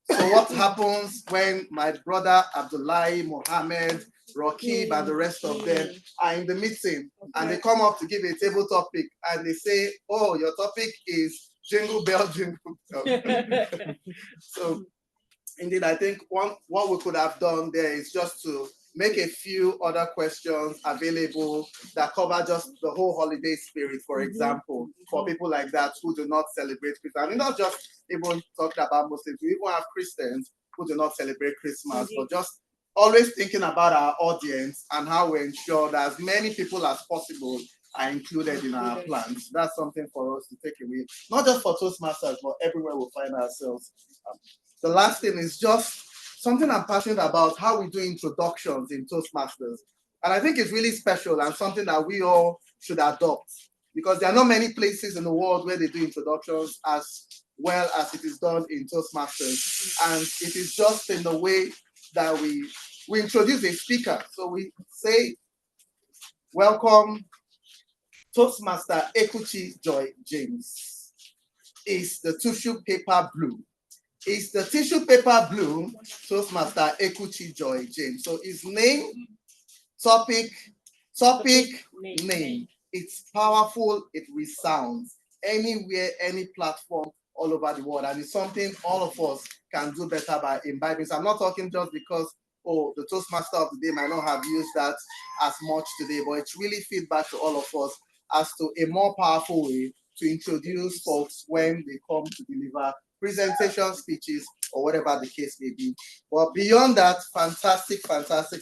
So what happens when my brother Abdullahi, Mohammed, Rakib, and the rest of them are in the meeting and they come up to give a table topic and they say, oh, your topic is jingle bell, jingle bell. So indeed, I think what we could have done there is just to make a few other questions available that cover just the whole holiday spirit, for example, for people like that who do not celebrate Christmas. I mean, not just even talking about Muslims, we even have Christians who do not celebrate Christmas, but just always thinking about our audience and how we ensure that as many people as possible are included in our plans. That's something for us to take away, not just for Toastmasters, but everywhere we find ourselves. The last thing is just something I'm passionate about, how we do introductions in Toastmasters. And I think it's really special and something that we all should adopt because there are not many places in the world where they do introductions as well as it is done in Toastmasters. And it is just in the way that we introduce a speaker. So we say, welcome, Toastmaster Ekwuchi Joy James. Is the tissue paper blue? Is the tissue paper blue? Toastmaster Ekwuchi Joy James. So his name, topic, name. It's powerful, it resounds anywhere, any platform, all over the world. And it's something all of us can do better by imbibing. So I'm not talking just because, oh, the Toastmaster of the day might not have used that as much today, but it's really feedback to all of us as to a more powerful way to introduce folks when they come to deliver presentation speeches or whatever the case may be. But beyond that, fantastic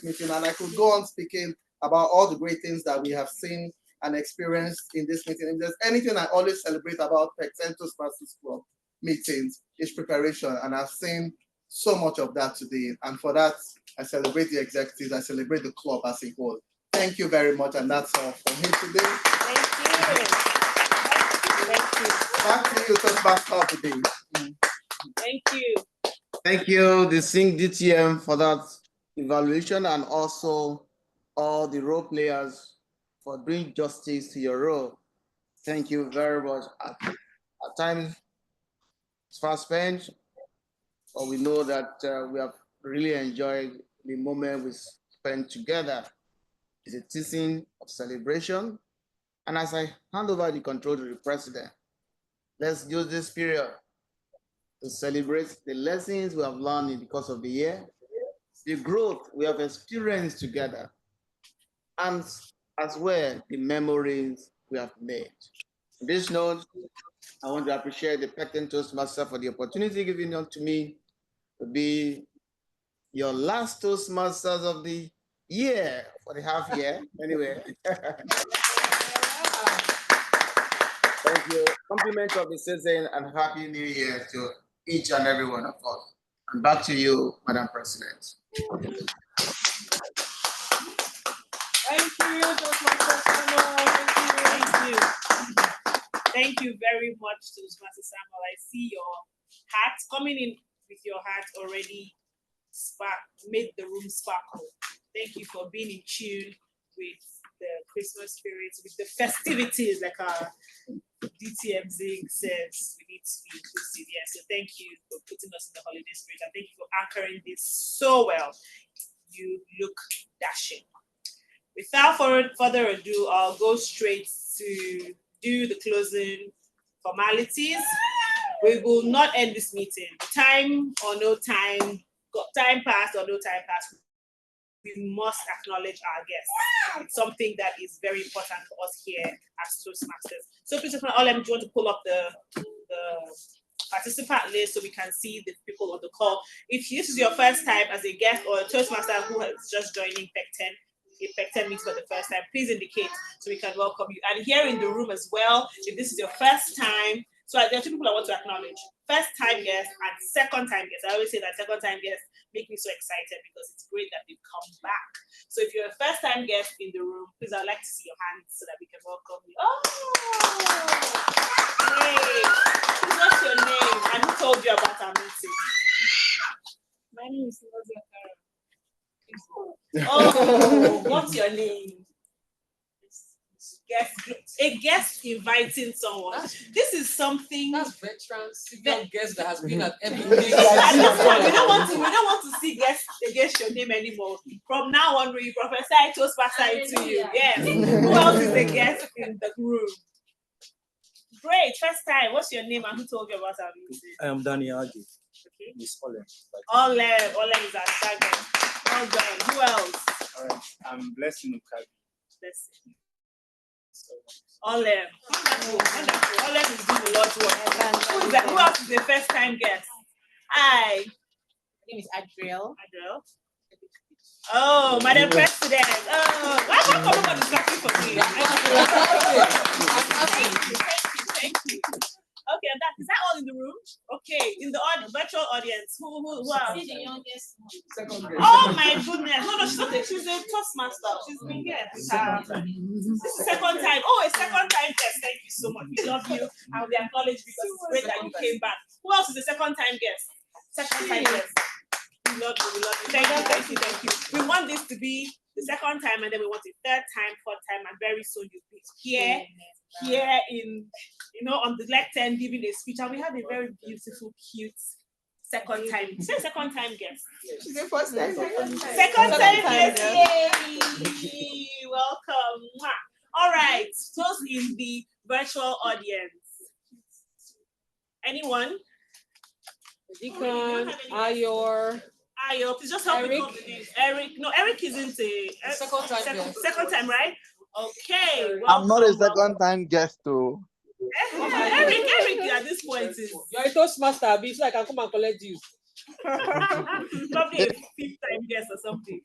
meeting. And I could go on speaking about all the great things that we have seen and experienced in this meeting. If there's anything I always celebrate about Pecten Toastmasters Club meetings, is preparation. And I've seen so much of that today. And for that, I celebrate the executives, I celebrate the club as a whole. Thank you very much. And that's all for me today. Thank you. Thank you. Back to you, Toastmaster today. Thank you. Thank you, the Sync DTM, for that evaluation, and also all the role players for doing justice to your role. Thank you very much. At times, it's fast spent, but we know that we have really enjoyed the moment we spent together. It's a season of celebration. And as I hand over the control to the president, let's use this period to celebrate the lessons we have learned in the course of the year, the growth we have experienced together, and as well the memories we have made. On this note, I want to appreciate the Pecten Toastmaster for the opportunity given to me to be your last Toastmasters of the year, for the half year, anyway. Thank you. Compliments of the season and Happy New Year to each and every one of us. And back to you, Madam President. Thank you, Toastmaster Samuel. Thank you. Thank you very much, Toastmaster Samuel. I see your hat coming in with your hat already made the room sparkle. Thank you for being in tune with the Christmas spirit, with the festivities, like our DTM Zig says we need to be inclusive. Yeah, so thank you for putting us in the holiday spirit, and thank you for anchoring this so well. You look dashing. Without further ado, I'll go straight to do the closing formalities. We will not end this meeting. Time or no time, time passed or no time passed, we must acknowledge our guests. It's something that is very important for us here as Toastmasters. So please, Oghoin-olem, do you want to pull up the participant list so we can see the people on the call? If this is your first time as a guest or a Toastmaster who is just joining Pecten, if Pecten meets for the first time, please indicate so we can welcome you. And here in the room as well, if this is your first time, so there are two people I want to acknowledge. First time guests and second time guests. I always say that second time guests make me so excited because it's great that they've come back. So if you're a first time guest in the room, please, I'd like to see your hands so that we can welcome you. Oh, great. What's your name? And who told you about our meeting? My name is Ezeh. Oh, what's your name? A guest inviting someone. This is something. That's veterans, guest that has been at every meeting. We don't want to see guests against your name anymore. From now on, we prophesy Toastmaster into you. Yes. Who else is a guest in the room? Great. First time. What's your name and who told you about our meeting? I am Daniel Agi. Okay. Miss Olem. Olem is our target. Well done. Who else? All right. I'm Blessing Ukabi. Blessing. Olem. Wonderful. Olem is doing a lot of work. Who else is the first time guest? Hi. My name is Adriel. Oh, Madam President. Oh, why come on is clapping for me? Thank you. Okay, is that all in the room? Okay, in the virtual audience, who are? The youngest one. Oh my goodness! No, she's a Toastmaster. She's been here. This is second time. Oh, a second time guest. Thank you so much. We love you. I will be acknowledged because it's great that you came back. Who else is a second time guest? Second time guest. We love you. Thank you. We want this to be the second time, and then we want a third time, fourth time, and very soon you'll be here in, on the lectern giving a speech, and we have a very beautiful, cute second time. Say second time guest. She's the first time. Second time guest. Yay! Welcome. All right. Those in the virtual audience. Anyone? Deacon, Ayor, please just help me call the names. Eric isn't a second time, right? Okay. I'm not a second time guest though. Eric, at this point is you're a Toastmaster, so I can come and collect you. Probably a fifth-time guest or something.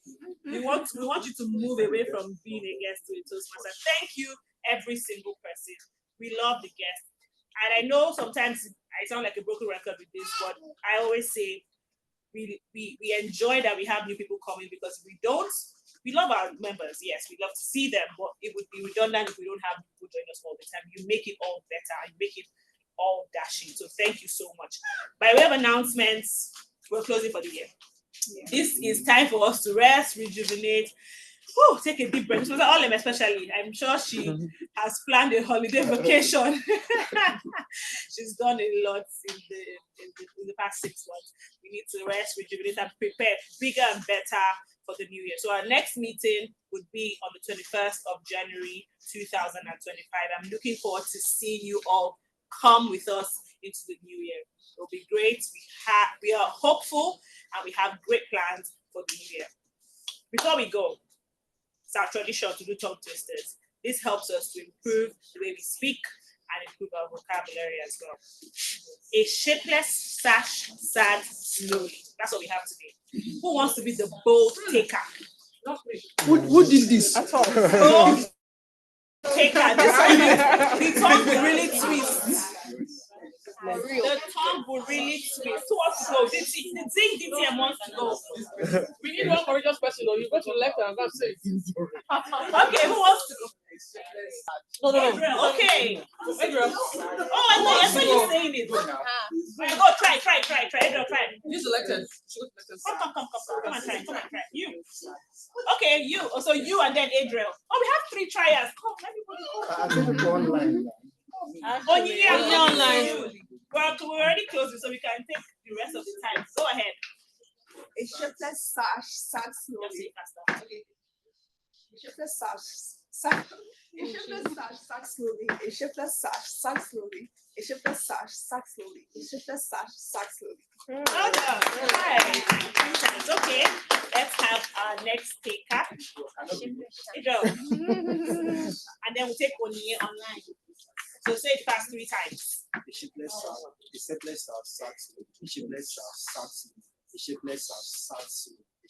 We want you to move away from being a guest to a Toastmaster. Thank you, every single person. We love the guests. And I know sometimes I sound like a broken record with this, but I always say we enjoy that we have new people coming because we love our members, yes, we love to see them, but it would be redundant if we don't have people join us all the time. You make it all better, you make it all dashing. So thank you so much. By way of announcements, we're closing for the year. Yeah. This is time for us to rest, rejuvenate. Whew, take a deep breath. Oghoin-olem especially, I'm sure she has planned a holiday vacation. She's done a lot in the past 6 months. We need to rest, rejuvenate, and prepare bigger and better for the new year. So our next meeting would be on the 21st of January 2025. I'm looking forward to seeing you all come with us into the new year. It'll be great. We are hopeful and we have great plans for the new year. Before we go, it's our tradition to do tongue twisters. This helps us to improve the way we speak and improve our vocabulary as well. A shapeless sash sad slowly. That's what we have today. Who wants to be the bold taker? Who did this? At all. Bold taker. This one, the tongue will really twist. The tongue will really twist. Who wants to go? The Zing DTM wants to go. We need one courageous person, or you go to the left and go say. Okay, who wants to go? No. Okay. Adriel. Oh, I know. Yes, you're saying it. Go, try. Adriel, try. You selected. Come and try. You. Okay, you. So you and then Adriel. Oh, we have 3 triers. Come, everybody go. Online. Online. Well, we're already closing, so we can take the rest of the time. Go ahead. A shapeless sash sat slowly. Okay. A shapeless sash sat slowly. A shapeless sash sat slowly. A shapeless sash sat slowly. A shapeless sash sat slowly. Well done. Right. Okay. Let's have our next taker. And then we'll take Onye online. So say it fast 3 times. The shapeless sax. The shapeless sax. The shapeless sax. The shapeless sax. The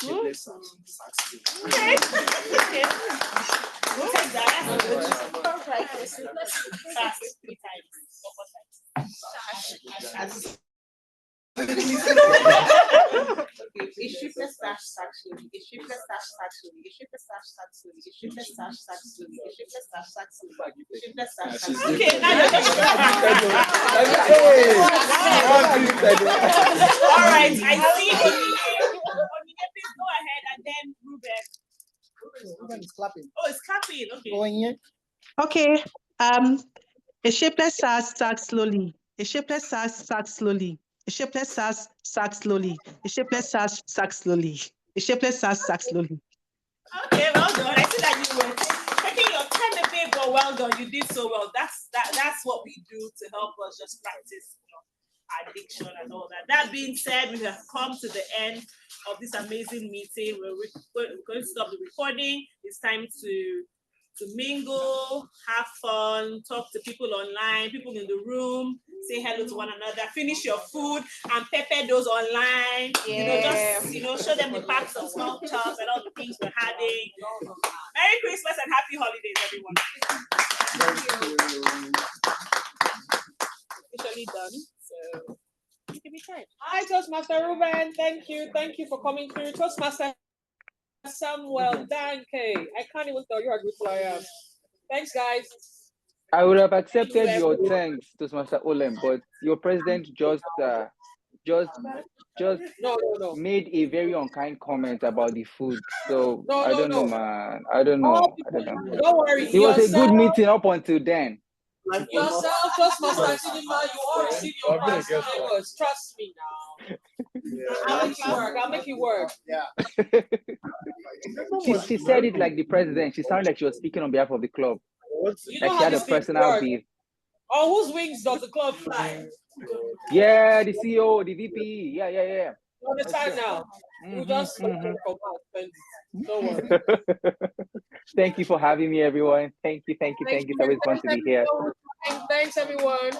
shapeless sax. Okay. We'll take that. All right. Fast 3 times. A shapeless sash slowly. A shapeless sash slowly. A shapeless sash slowly. A shapeless sash slowly. A shapeless sash slowly. A shapeless sash. Okay, now you're just. All right, I see. Please go ahead, and then Reuben is clapping. Oh, it's clapping. Okay. Okay. A shapeless sash sags slowly. A shapeless sash sags slowly. A shapeless sash sags slowly. A shapeless sash sags slowly. A shapeless sash sags slowly. Okay, well done. I see that you were taking your time a bit, but well done. You did so well. That's what we do to help us just practice our diction and all that. That being said, we have come to the end of this amazing meeting. We're going to stop the recording. It's time to mingle, have fun, talk to people online, people in the room, say hello to one another, finish your food, and pepper those online. Yeah. Just show them the packs of small chops and all the things we're having. Merry Christmas and happy holidays, everyone. Officially done. So give me time. Hi, Toastmaster Reuben. Thank you for coming through. Toastmaster Samuel Danke. I can't even tell you how grateful I am. Thanks, guys. I would have accepted your thanks, Toastmaster Olem, but your president just made a very unkind comment about the food. So I don't know, man. I don't know. Don't worry. It was a good meeting up until then. Yourself, Toastmaster Chidinma, you all receive your past flavors. Trust me now. I'll make it work. Yeah. She said it like the president. She sounded like she was speaking on behalf of the club. Like she had a personal beef. Oh, whose wings does the club fly? Yeah, the CEO, the VP. Yeah. All the time now. We'll just don't worry. Thank you for having me, everyone. Thank you. It's always fun to be here. Thanks, everyone.